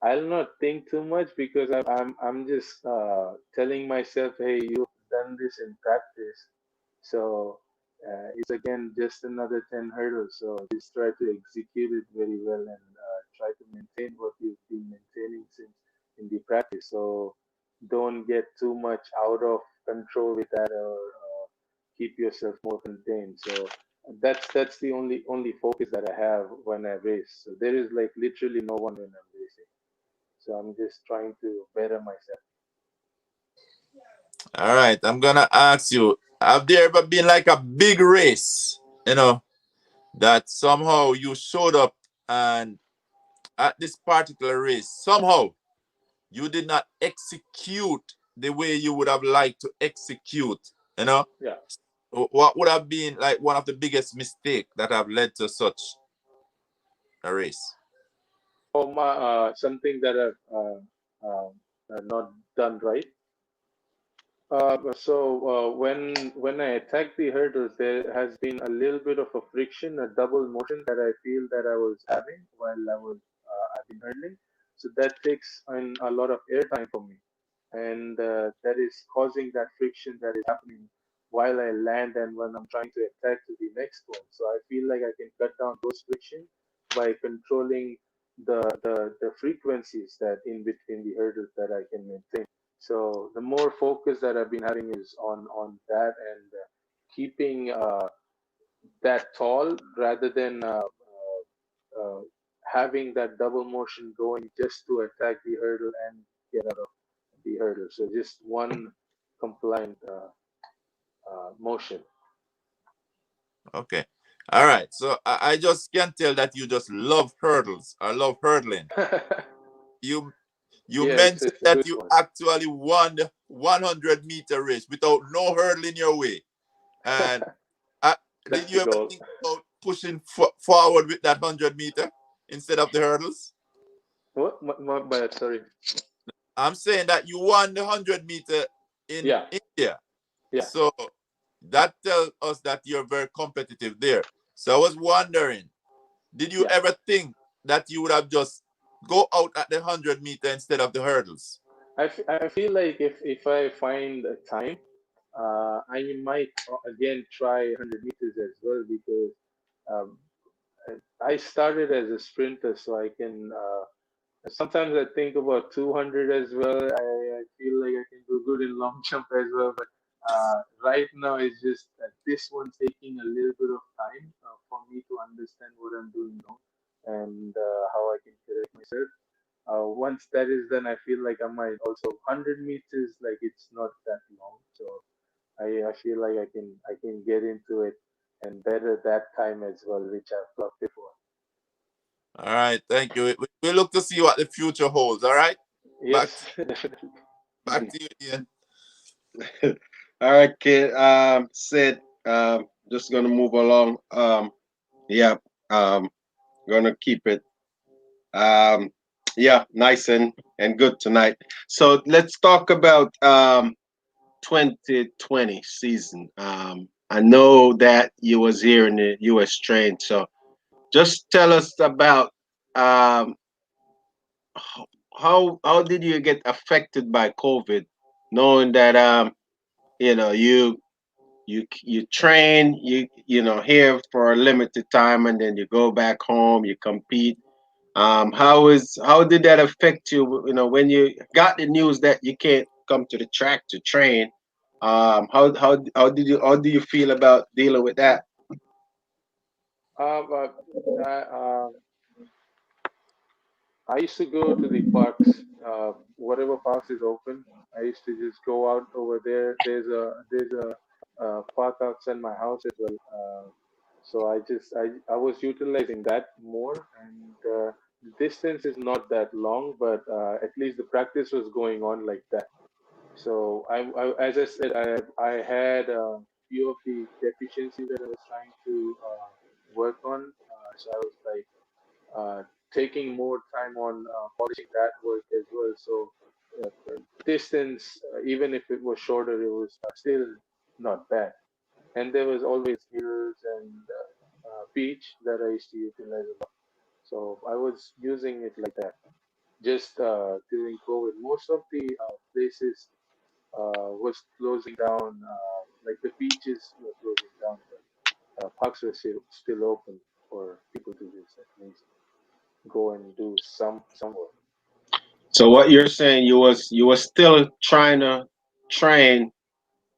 I'll not think too much because I'm just telling myself, hey, you've done this in practice, so it's again just another 10 hurdles. So just try to execute it very well and try to maintain what you've been maintaining since in the practice. So don't get too much out of control with that, or keep yourself more contained. So that's the only focus that I have when I race. So there is like literally no one when I'm racing. So I'm just trying to better myself. All right, I'm gonna ask you, have there ever been like a big race, that somehow you showed up and at this particular race, somehow you did not execute the way you would have liked to execute, you know? Yeah. What would have been like one of the biggest mistake that have led to such a race? Or my something that I've not done right. When I attack the hurdles, there has been a little bit of a friction, a double motion that I feel that I was having while I've been hurdling. So that takes in a lot of air time for me, and that is causing that friction that is happening while I land and when I'm trying to attack to the next one. So I feel like I can cut down those friction by controlling the frequencies that in between the hurdles that I can maintain. So the more focus that I've been having is on that and keeping that tall rather than having that double motion going just to attack the hurdle and get out of the hurdle. So just one compliant motion. Okay. All right. So I just can tell that you just love hurdles. I love hurdling. You you Yeah, mentioned it's a that good you one. actually won the 100-meter race without no hurdle in your way. And uh, did That's you the ever goal. think about pushing forward with that 100-meter instead of the hurdles? What? My bad. Sorry. I'm saying that you won the 100-meter in Yeah, India. yeah, So that tells us that you're very competitive there. So I was wondering, did you yeah. ever think that you would have just go out at the 100-meter instead of the hurdles? I feel like if I find a time, I might again try 100 meters as well because um, I started as a sprinter, so I can. Sometimes I think about 200 as well. I feel like I can do good in long jump as well, but right now it's just that this one's taking a little bit of time for me to understand what I'm doing wrong and how I can correct myself. Once that is done, I feel like I might also 100 meters like it's not that long, so I feel like I can get into it and better that time as well, which I've clocked before. All right, thank you. We look to see what the future holds. All right, back Yes, definitely. back to you, Ian. All right, kid. Sid. Just gonna move along. Yeah. Um, gonna keep it. Um, yeah, nice and good tonight. So let's talk about 2020 season. I know that you was here in the U.S. train, so just tell us about um, how did you get affected by COVID, knowing that you train here for a limited time and then you go back home, you compete. How did that affect you? When you got the news that you can't come to the track to train, How do you feel about dealing with that? But I used to go to the parks, whatever parks is open. I used to just go out over there. There's a park outside my house as well. So I was utilizing that more, and the distance is not that long, but at least the practice was going on like that. So as I said, I had a few of the deficiencies that I was trying to work on. So I was like taking more time on polishing that work as well. So distance, even if it was shorter, it was still not bad. And there was always hills and beach that I used to utilize a lot. So I was using it like that. Just during COVID, most of the places was closing down. Like the beaches were closing down, but parks were still open for people to just at least go and do some work. So what you're saying, you was still trying to train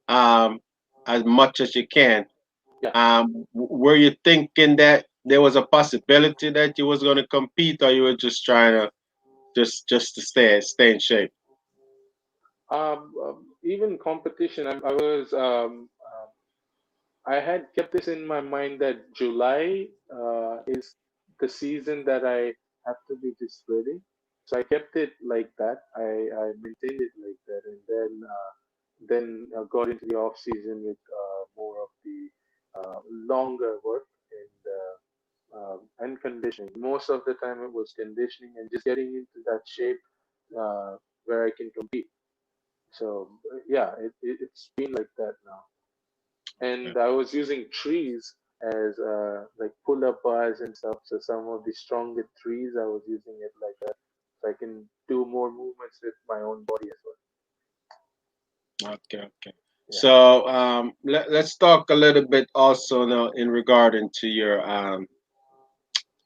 um as much as you can. Yeah. Were you thinking that there was a possibility that you was going to compete, or you were just trying to just to stay in shape? Even competition, I was I had kept this in my mind that July is the season that I have to be just ready. So I kept it like that. I maintained it like that, and then got into the off season with more of the longer work and conditioning. Most of the time it was conditioning and just getting into that shape uh, where I can compete. So yeah, it's been like that now. And I was using trees as like pull-up bars and stuff. So some of the stronger trees, I was using it like that, so I can do more movements with my own body as well. Okay, okay. Yeah. So let's talk a little bit also now in regarding to your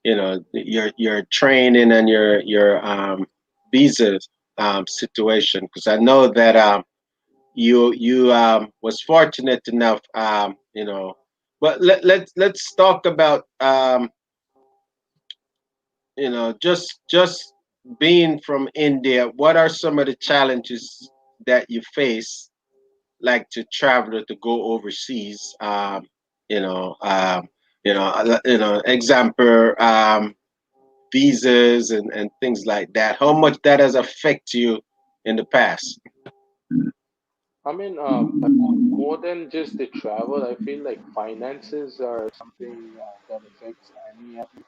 your training and your visa situation, because I know that you was fortunate enough, but let's talk about just being from India. What are some of the challenges that you face, like to travel to go overseas? You know, example, visas and things like that. How much that has affected you in the past? I mean, more than just the travel, I feel like finances are something that affects any athlete,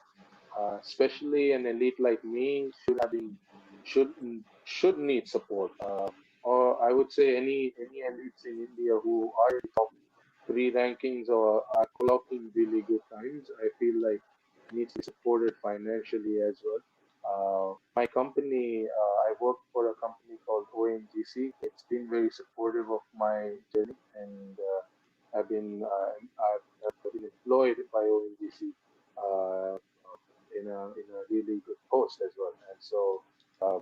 especially an elite like me should should need support. Or I would say any elites in India who are in top three rankings or are clocking really good times, I feel like needs to be supported financially as well. My company, I work for a company called ONGC. It's been very supportive of my journey, and I've been employed by ONGC uh, in a really good post as well. And so, uh,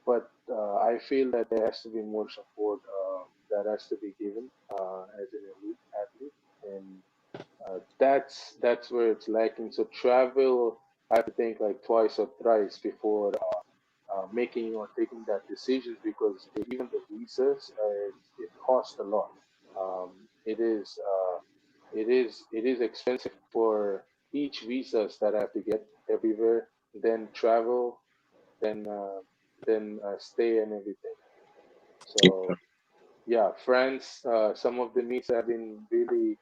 but I feel that there has to be more support that has to be given as an elite athlete, and that's where it's lacking. So travel, I have to think like twice or thrice before making or taking that decisions because even the visas it costs a lot. It is expensive for each visas that I have to get everywhere, then travel, then stay and everything. So yeah, France, some of the meets have been really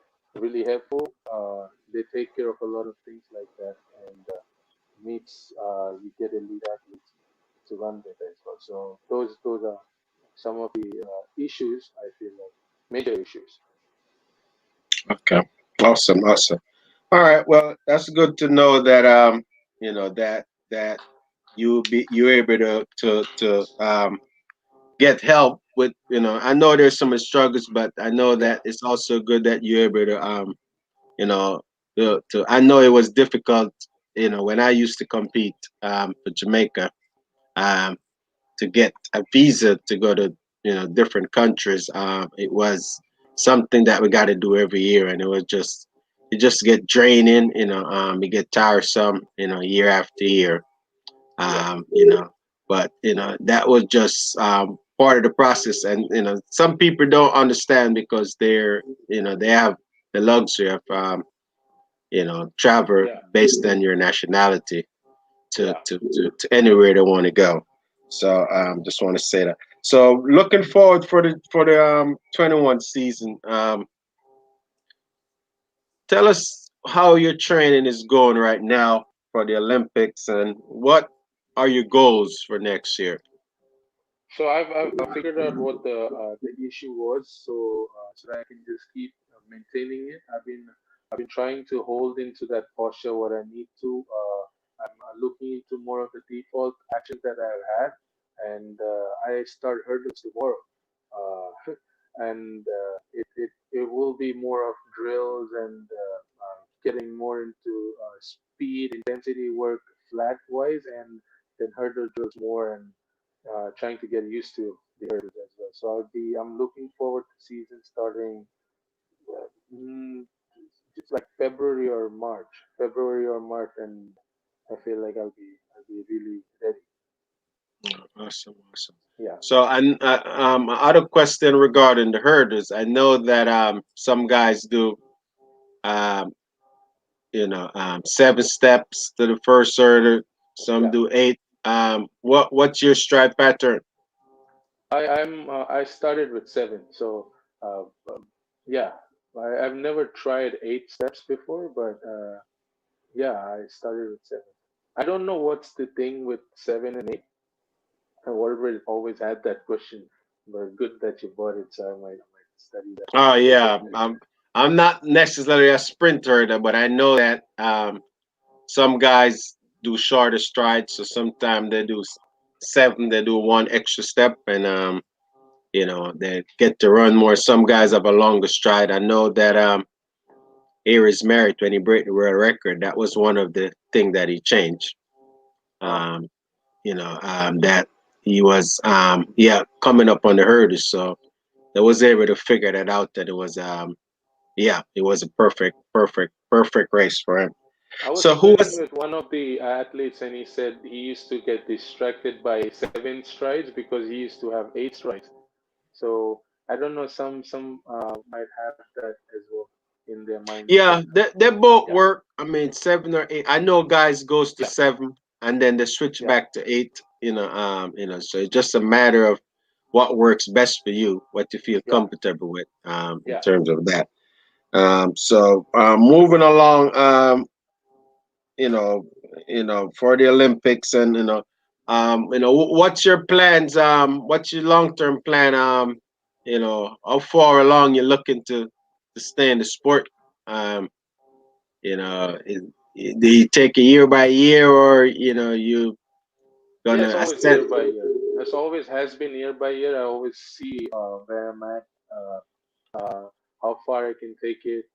helpful. They take care of a lot of things like that, and meets you get elite athletes to run with as well. So those are some of the issues I feel like major issues. Okay, awesome, awesome. All right, well, that's good to know that that you're able to get help with. I know there's some struggles, but I know Yeah. that it's also good that you're able to you know I know it was difficult, when I used to compete for Jamaica, um to get a visa to go to different countries. It was something that we got to do every year, and it just get draining. It get tiresome. Year after year. Yeah, um, you know, but that was just part of the process, and some people don't understand because they have the luxury of travel yeah, based on your nationality to yeah. anywhere they want to go. So just want to say that. So looking forward for the 21 season. Tell us how your training is going right now for the Olympics, and what are your goals for next year? So I've figured out what the issue was, so that I can just keep maintaining it. I've been trying to hold into that posture what I need to. I'm looking into more of the default actions that I've had, and I start hurdles tomorrow, and it will be more of drills and getting more into speed intensity work flat wise, and then hurdle drills more and trying to get used to the hurdles as well. So I'm looking forward to season starting uh, mm, just like February or March, and I feel like I'll be really ready. Awesome, awesome. Yeah, So, and other question regarding the hurdles. I know that some guys do um, 7 steps to the first hurdle. Some yeah. do 8. What's your stride pattern? I started with 7, so uh, um, yeah. I've never tried 8 steps before, but yeah, I started with 7. I don't know what's the thing with 7 and 8. I always had that question, but good that you bought it, so I might study that Oh a bit yeah, later. I'm not necessarily a sprinter, but I know that some guys do shorter strides. So sometimes they do 7, they do one extra step, and they get to run more. Some guys have a longer stride. I know that Aries Merritt, when he broke the world record, that was one of the thing that he changed. Oh, Um, that he was coming up on the hurdles, so they was able to figure that out. That it was a perfect race for him. I was So who swimming was with one of the athletes, and he said he used to get distracted by 7 strides because he used to have 8 strides. So I don't know. Some might have that as well in their mindset. Yeah, they both Yeah, work. I mean, 7 or 8. I know guys goes to yeah, 7 and then they switch yeah, back to 8. So it's just a matter of what works best for you, what you feel yeah, comfortable with, in yeah. terms of that. Moving along, you know, for the Olympics, and what's your plans? What's your long term plan? How far along you're looking to stay in the sport? Um, You know, is, do you take it year by year, or you Yeah, gonna it's always assess? year by year. It's always has been year by year. I always see where I'm at, how far I can take it.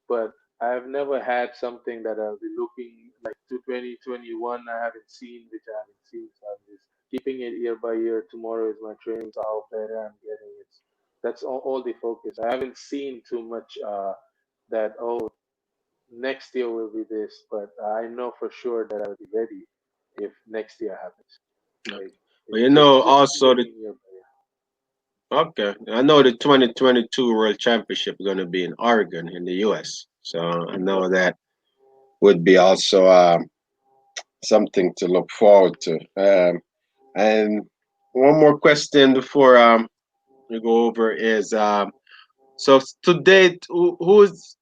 But I've never had something that I'll be looking like to 2021. I haven't seen, which I haven't seen. So I'm just keeping it year by year. Tomorrow is my training, so how better I'm getting. That's all the focus. I haven't seen too much that next year will be this, but I know for sure that I'll be ready if next year happens. Like Well, it's just also the looking year by year. okay. I know the 2022 World Championship is gonna be in Oregon in the U.S. So I know that would be also something to look forward to. And one more question before we go over is so to date, who's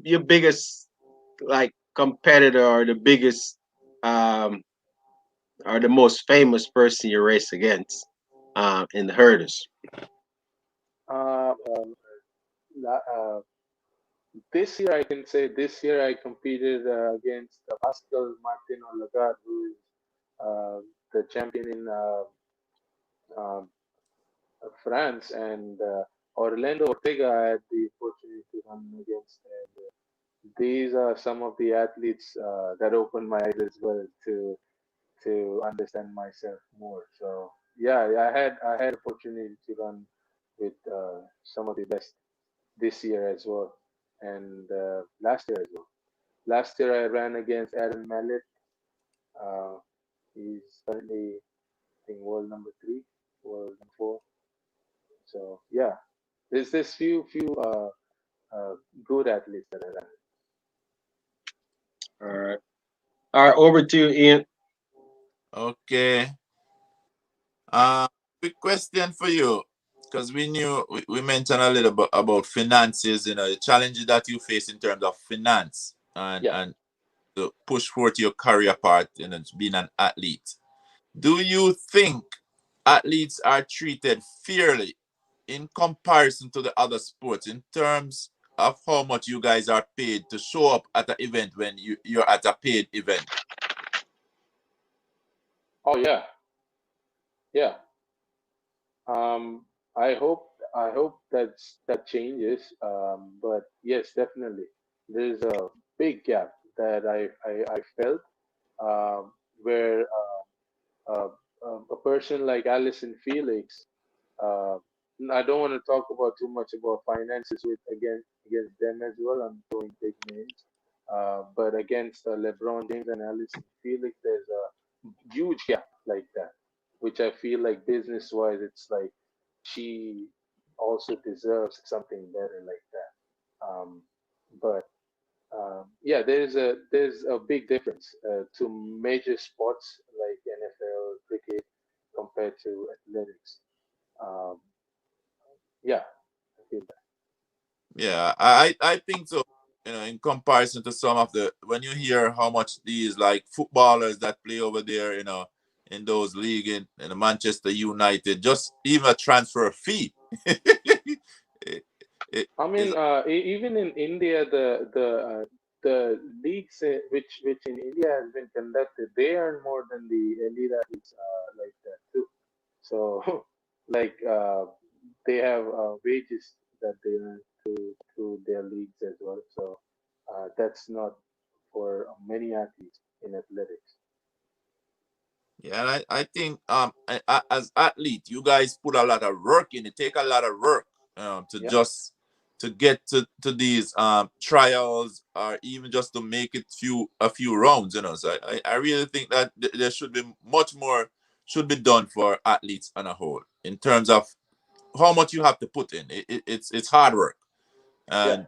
your biggest like competitor, or the biggest um or the most famous person you race against in the hurdles? Uh, um, this year I can say this year I competed against Pascal Martin Lagarde, who is the champion in uh, France, and Orlando Ortega. I had the opportunity to run against, and these are some of the athletes that opened my eyes as well to understand myself more. So. yeah, I had opportunity to run with some of the best this year as well, and last year as well. Last year I ran against Aaron Mallet. Uh, he's currently, I think, world number three, world number four. So yeah, there's this few uh, good athletes that I ran. All right. All right. Over to you, Ian. Okay. Uh, quick question for you, because we mentioned a little bit about finances, the challenges that you face in terms of finance Yeah. and to push forward your career part, being an athlete. Do you think athletes are treated fairly in comparison to the other sports in terms of how much you guys are paid to show up at an event when you're at a paid event? Oh yeah, yeah. Um, I hope that changes. But yes, definitely, there's a big gap that I felt, um, where uh, a person like Alison Felix. Uh, I don't want to talk about too much about finances with against them as well. I'm throwing big names, but against LeBron James and Alison Felix, there's a huge gap like that, which I feel like business wise, it's like she also deserves something better like that. But yeah, there's a big difference to major sports like NFL, cricket, compared to athletics. Um, yeah, I feel that. Yeah, I think so. In comparison to some of the when you hear how much these like footballers that play over there, in those league in the Manchester United, just even a transfer fee, it, it I is. mean, even in India, the leagues which in India has been conducted, they earn more than the elite athletes like that too. So, like they have wages that they earn through their leagues as well. So that's not for many athletes in athletics. Yeah, and I think as athlete, you guys put a lot of work in it. Take a lot of work to Yeah, just to get to these trials or even just to make it a few rounds. So I really think that there should be much more should be done for athletes on a whole in terms of how much you have to put in. It's hard work, yeah. and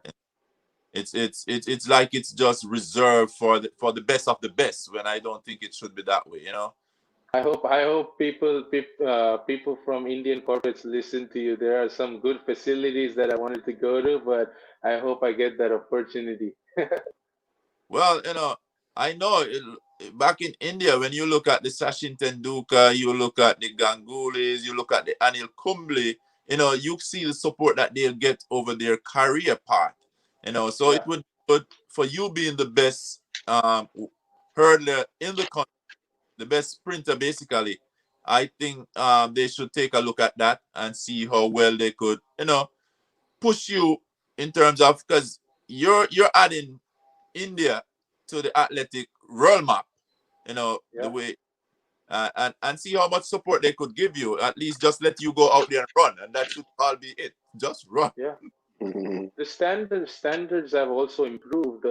it's like it's just reserved for the best of the best, when I don't think it should be that way. I hope people from Indian corporates listen to you. There are some good facilities that I wanted to go to, but I hope I get that opportunity. Well, I know back in India, when you look at the Sachin Tendulkar, you look at the Gangulis, you look at the Anil Kumble, you see the support that they'll get over their career path. So Yeah, it would be good for you being the best hurdler in the country, the best sprinter, basically. I think they should take a look at that and see how well they could, push you in terms of, because you're adding India to the athletic world map, the yeah, way, and see how much support they could give you. At least just let you go out there and run, and that should all be it. Just run. yeah. Mhm. The standards have also improved.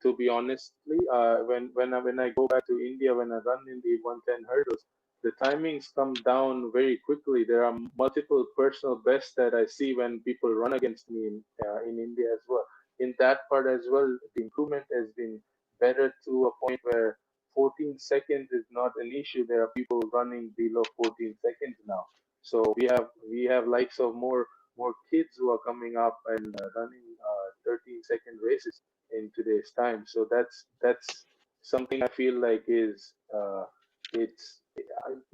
To be honestly, when I go back to India, when I run in the 110 hurdles, the timings come down very quickly. There are multiple personal bests that I see when people run against me in India as well. In that part as well, the improvement has been better to a point where 14 seconds is not an issue. There are people running below 14 seconds now. So we have likes of more kids who are coming up and running 13-second races in today's time. So that's something I feel like is it's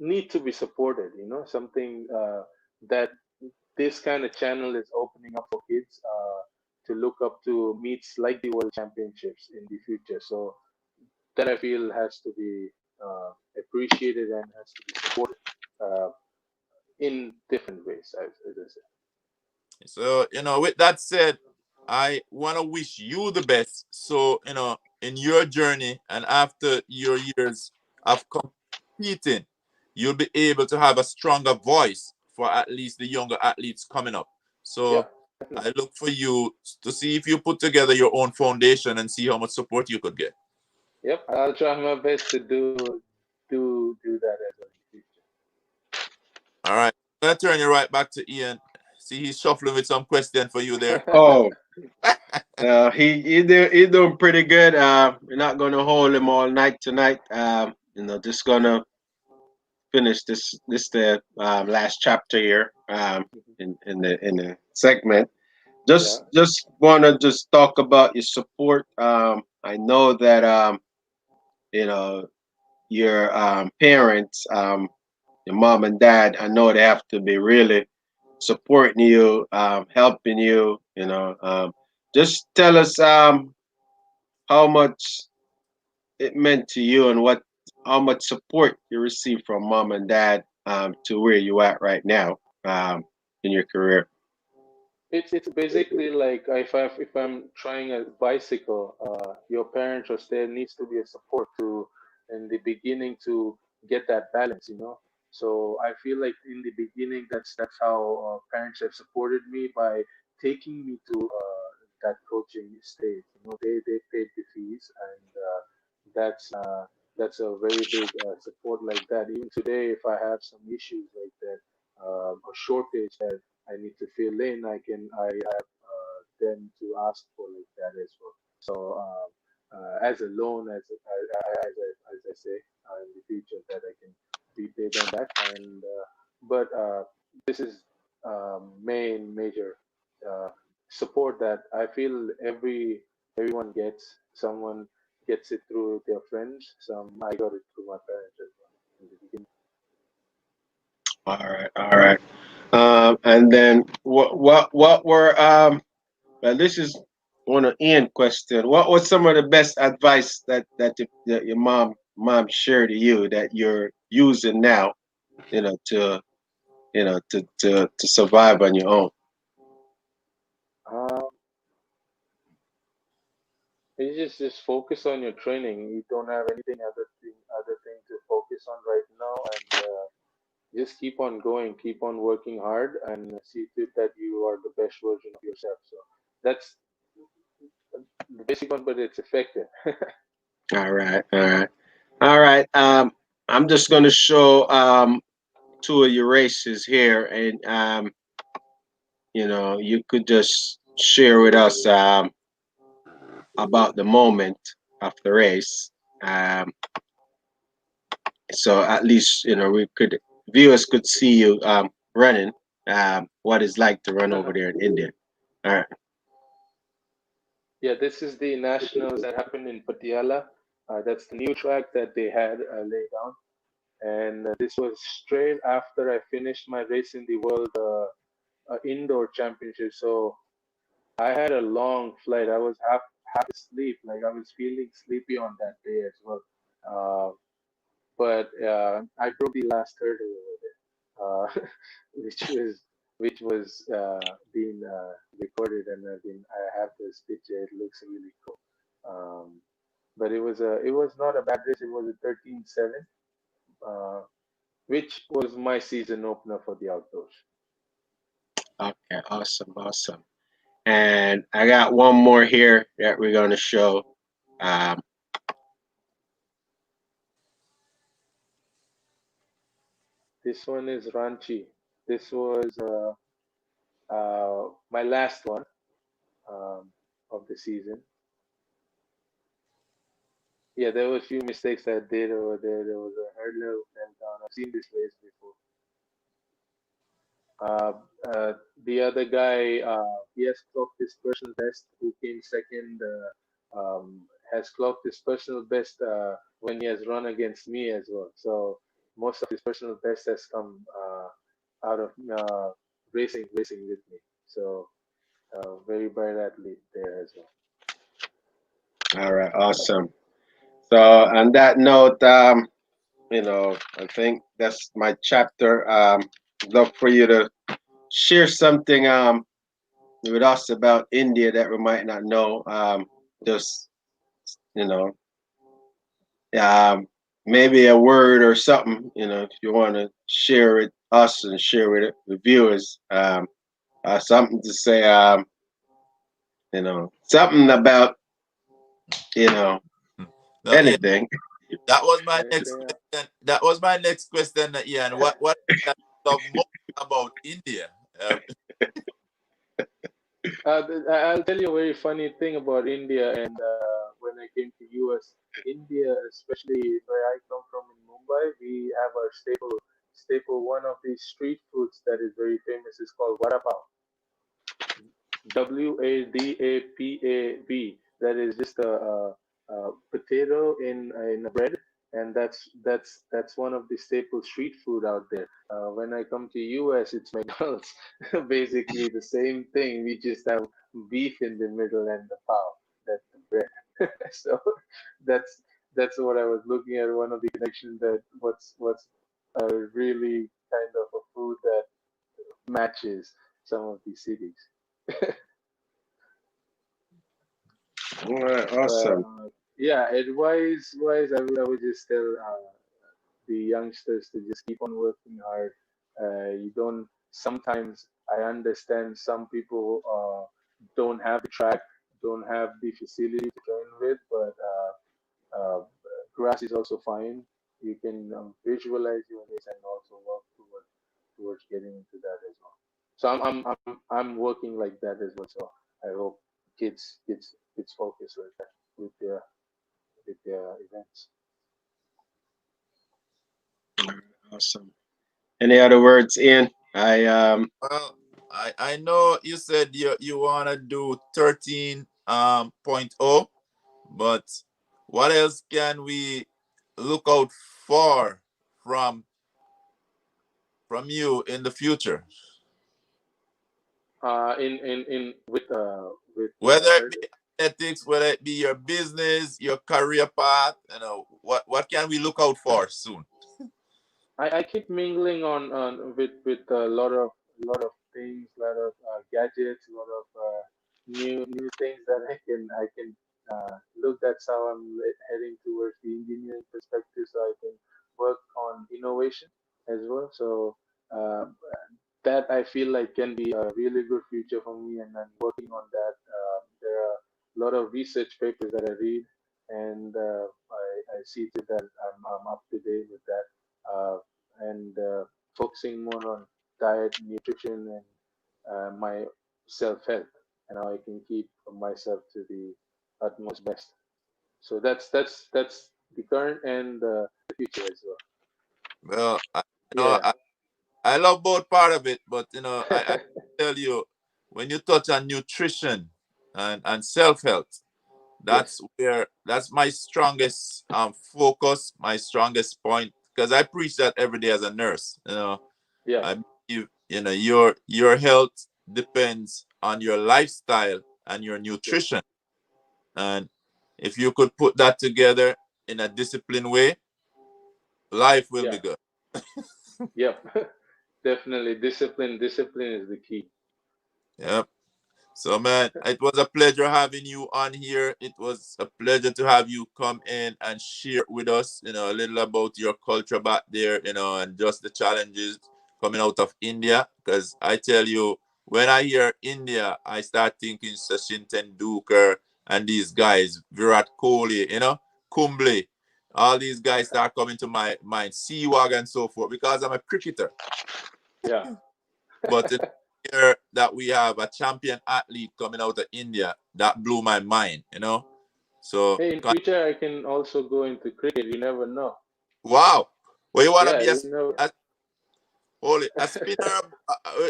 need to be supported. Something that this kind of channel is opening up for kids to look up to meets like the World Championships in the future. So that I feel has to be appreciated and has to be supported uh, in different ways, as I said. So, with that said, I want to wish you the best. So, in your journey and after your years of competing, you'll be able to have a stronger voice for at least the younger athletes coming up. Yeah, So definitely. I look for you to see if you put together your own foundation and see how much support you could get. Yep, I'll try my best to do that as well in the future. All right. I'm gonna turn you right back to Ian. See, he's shuffling with some question for you there. Oh, he doing pretty good. We're not gonna hold him all night tonight. Just gonna finish this the last chapter here. In the segment. Yeah. Just wanna just talk about your support. I know that you know your parents, your mom and dad. I know they have to be really supporting you, helping you. Just tell us how much it meant to you and what how much support you received from mom and dad to where you at right now in your career. It's basically like if I'm trying a bicycle, your parents or there needs to be a support to in the beginning to get that balance, you know. So I feel like in the beginning that's how parents have supported me by taking me to that coaching stage. You know, they paid the fees, and that's a very big support like that. Even today, if I have some issues like that, a shortage that I need to fill in, I have them to ask for like that as well. So as a loan, as I say, in the future that I can repay them back. And but this is main major uh, support that I feel everyone gets. Someone gets it through their friends. Some I got it through my parents as well in the beginning. All right. And then what were well, this is one of Ian question. What was some of the best advice that your mom shared to you that you're using now, to to survive on your own? Um, You just focus on your training. You don't have anything other thing to focus on right now, and just keep on going, keep on working hard, and see to it that you are the best version of yourself. So that's the basic one, but it's effective. All right, all right, all right. I'm just gonna show two of your races here, and you could just share with us about the moment of the race. Um, so at least we could viewers could see you running. What it's like to run over there in India. All right. Yeah, this is the nationals that happened in Patiala. That's the new track that they had laid down, and this was straight after I finished my race in the world indoor championship. So I had a long flight. I was half asleep. Like I was feeling sleepy on that day as well. Uh, but I broke the last hurdle over there, which was being recorded, and I have this picture. It looks really cool. Um, but it was not a bad race. It was a 13:7, which was my season opener for the outdoors. Okay. Awesome. Awesome. And I got one more here that we're gonna show. Um, This one is Ranchi. This was my last one of the season. Yeah, there were a few mistakes I did over there. There was a hurdler who fell down. I've seen this race before. Uh, the other guy, he has clocked his personal best. Who came second has clocked his personal best when he has run against me as well. So most of his personal best has come out of racing with me. So very bright athlete there as well. all right. Awesome. So on that note, I think that's my chapter. Love for you to share something with us about India that we might not know. Just you know, um, maybe a word or something, if you want to share it, us and share with it, the viewers, something to say, something about, you know, No, yeah, anything. that was my next Anything? question. That was my next question, Ian. What I love most about India? I'll tell you a very funny thing about India. And when I came to US, India, especially where I come from in Mumbai, we have our staple. One of the street foods that is very famous is called vada pav. WADAPAV. That is just a potato in a bread, and that's one of the staple street food out there. When I come to US, it's McDonald's. Basically the same thing. We just have beef in the middle and the pav. That's the bread. So that's that's what I was looking at. One of the connections that what's a really kind of a food that matches some of these cities. All right, But awesome. yeah, advice wise, I would just tell the youngsters to just keep on working hard. You don't. Sometimes I understand some people don't have the track, don't have the facility to train with, but grass is also fine. You can visualize your race and also work towards getting into that as well. So I'm working like that as well. So I hope kids focus like that with their events. Awesome. Any other words, Ian? Well, I know you said you wanna do 13 point oh, but what else can we look out for from you in the future? In with Whether it hurdle. be ethics, whether it be your business, your career path, what can we look out for soon? I keep mingling on with a lot of things, a lot of gadgets, a lot of new things that I can look. That's how I'm heading towards the engineering perspective, so I can work on innovation as well. So uh, that I feel like can be a really good future for me, and I'm working on that. There are a lot of research papers that I read, and I see to that I'm up to date with that, and focusing more on diet, nutrition, and my self health, and how I can keep myself to the utmost best. So that's the current and the future as well. Well, know Yeah, I love both part of it, but I tell you, when you touch on nutrition and self health, yes, that's my strongest focus, my strongest point, because I preach that every day as a nurse. yeah, I believe your health depends on your lifestyle and your yeah, nutrition, and if you could put that together in a disciplined way, life will be yeah, good. yep. Definitely, discipline is the key. Yep. So, man, it was a pleasure having you on here. It was a pleasure to have you come in and share with us, a little about your culture back there, and just the challenges coming out of India. Because I tell you, when I hear India, I start thinking Sachin Tendulkar and these guys, Virat Kohli, Kumble. All these guys start coming to my mind, Sehwag and so forth, because I'm a cricketer. Yeah. But here that we have a champion athlete coming out of India, that blew my mind. So, Hey, in future I can also go into cricket. You never know. wow. Well, you want to Yeah, be you know. a spinner?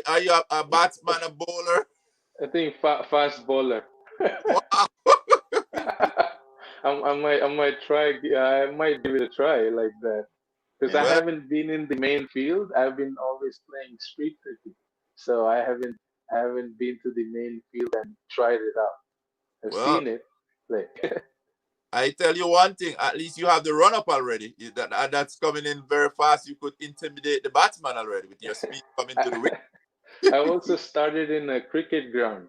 Are you a batsman, a bowler? I think fast bowler. Wow. I might try. I might give it a try like that because I Yeah. Well, haven't been in the main field. I've been always playing street cricket, so I haven't been to the main field and tried it out. I've well, seen it play. I tell you one thing. At least you have the run up already. That's coming in very fast. You could intimidate the batsman already with your speed coming to the wicket. I also started in a cricket ground.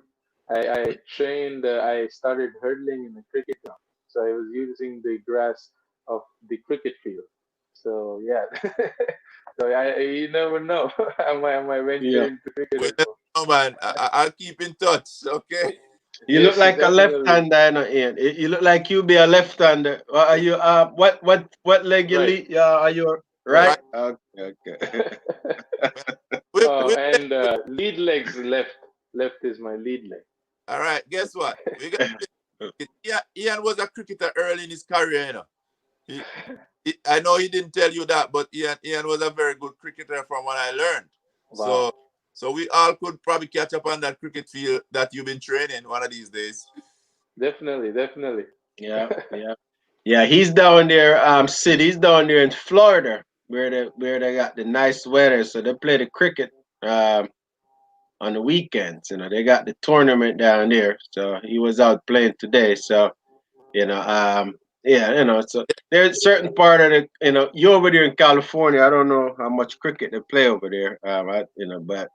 I trained. I started hurdling in a cricket ground, so I was using the grass of the cricket field. So yeah, so you never know. Am I venture Yeah. into cricket We as never well? know, man. I'll keep in touch. Okay. You look Yes, like a definitely. left-hander, you know, Ian. You look like you be a left-hander. Are you? What leg you Right, lead? Are you right. right? Right. Okay. Okay. We, Oh, we, and lead legs left. Left is my lead leg. all right. Guess what? We got Ian was a cricketer early in his career. You know. He, I know he didn't tell you that, but Ian was a very good cricketer from what I learned. Wow. So so we all could probably catch up on that cricket field that you've been training one of these days. Definitely, definitely. Yeah. Yeah. Yeah. He's down there. Sid. He's down there in Florida, where they got the nice weather, so they play the cricket. Um, on the weekends. You know, they got the tournament down there. So he was out playing today. So, you know, yeah, you know, so there's certain part of the, you know, you over there in California, I don't know how much cricket they play over there. You know, but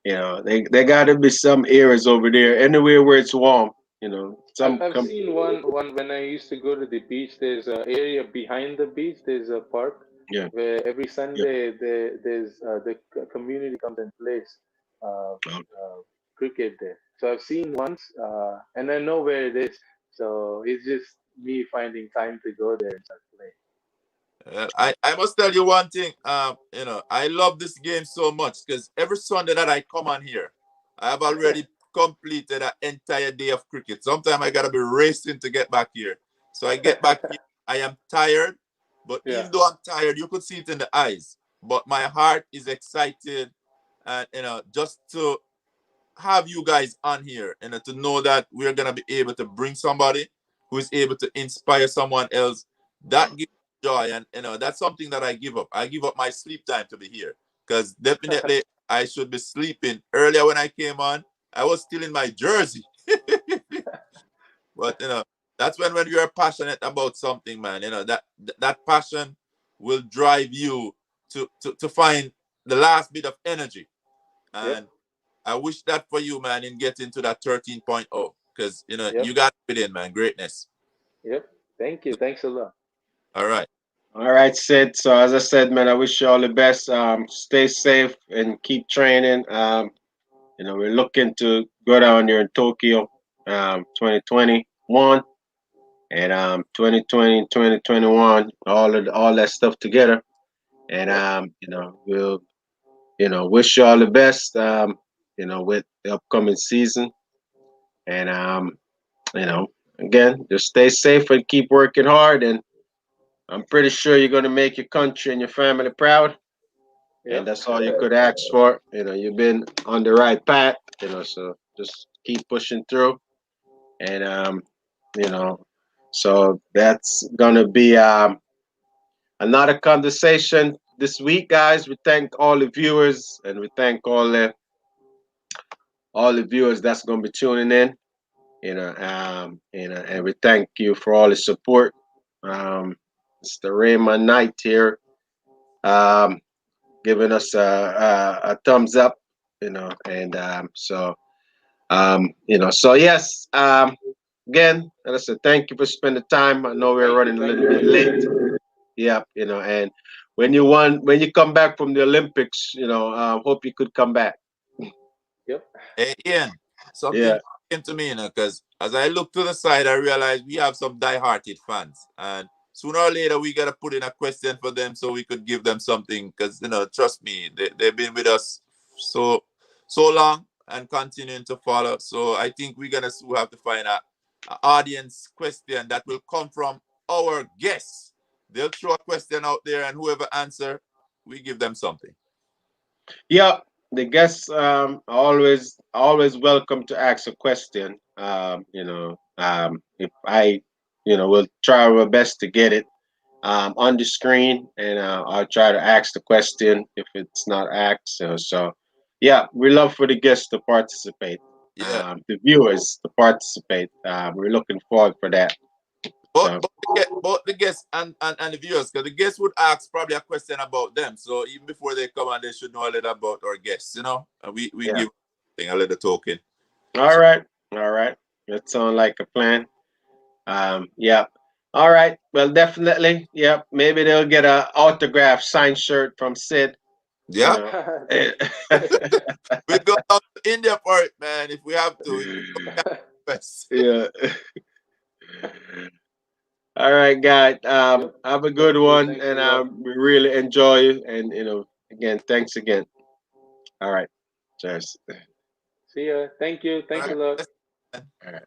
you know, they got to be some areas over there, anywhere where it's warm. You know, I've some I've come, seen one when I used to go to the beach. There's a area behind the beach. There's a park yeah, where every yeah, Sunday there's the community comes and plays uh, cricket there. So I've seen once, and I know where it is. So it's just me finding time to go there and start playing. I must tell you one thing. I love this game so much because every Sunday that I come on here, I have already completed an entire day of cricket. Sometimes I gotta be racing to get back here. So I get back here. I am tired, but Yeah, even though I'm tired, you could see it in the eyes. But my heart is excited, and just to have you guys on here and to know that we're gonna be able to bring somebody who is able to inspire someone else. That gives joy, and that's something that I give up. I give up my sleep time to be here because definitely I should be sleeping earlier. When I came on, I was still in my jersey. But that's when you're passionate about something, man. That passion will drive you to find the last bit of energy. yep, And I wish that for you, man, in getting to that 13.0. Because yep, you got it in, man. Greatness. yep. Thank you. Thanks a lot. All right. all right, Sid. So as I said, man, I wish you all the best. Stay safe and keep training. You know, we're looking to go down there in Tokyo, 2021. And 2020, 2021, all that stuff together. And Yep, you know, we'll wish you all the best. You know, with the upcoming season. And you know, again, just stay safe and keep working hard. And I'm pretty sure you're gonna make your country and your family proud. And yep, that's all you could ask for. You know, you've been on the right path. You know, so just keep pushing through. And you know, so that's gonna be another conversation this week, guys. We thank all the viewers and we thank all the viewers that's going to be tuning in. And we thank you for all the support. It's the Raymond Knight here, um, giving us a thumbs up. And so yes. Again, and I said thank you for spending time. I know we're thank you, running a thank little you. bit late. Yeah, and when you come back from the Olympics, hope you could come back. Yep, Hey, Ian, something Yeah, came to me, because as I look to the side, I realize we have some die-hearted fans. And sooner or later, we got to put in a question for them so we could give them something. Because, trust me, they've been with us so long and continuing to follow. So I think we're going to soon have to find a audience question that will come from our guests. They'll throw a question out there, and whoever answer, we give them something. yeah. The guests always welcome to ask a question. If I, will try our best to get it on the screen, and I'll try to ask the question if it's not asked. So yeah, we love for the guests to participate, Yeah. the viewers to participate. We're looking forward for that. So Both the guests and the viewers, because the guests would ask probably a question about them. So even before they come on, they should know a little about our guests. And we yeah, give them a little token. all So right, all right. That sounds like a plan. Yeah. All right. Well, definitely. Yep. Maybe they'll get a autograph signed shirt from Sid. You Yeah, know. we go down to India for it, man. If we have to, if we don't West. Yeah. All right, guys. Yep. Have a Thank good you. one, Thanks a and lot. we really enjoy you. And again, thanks again. All right. Cheers. See ya. Thank you. All Thanks a right, lot. let's- All right.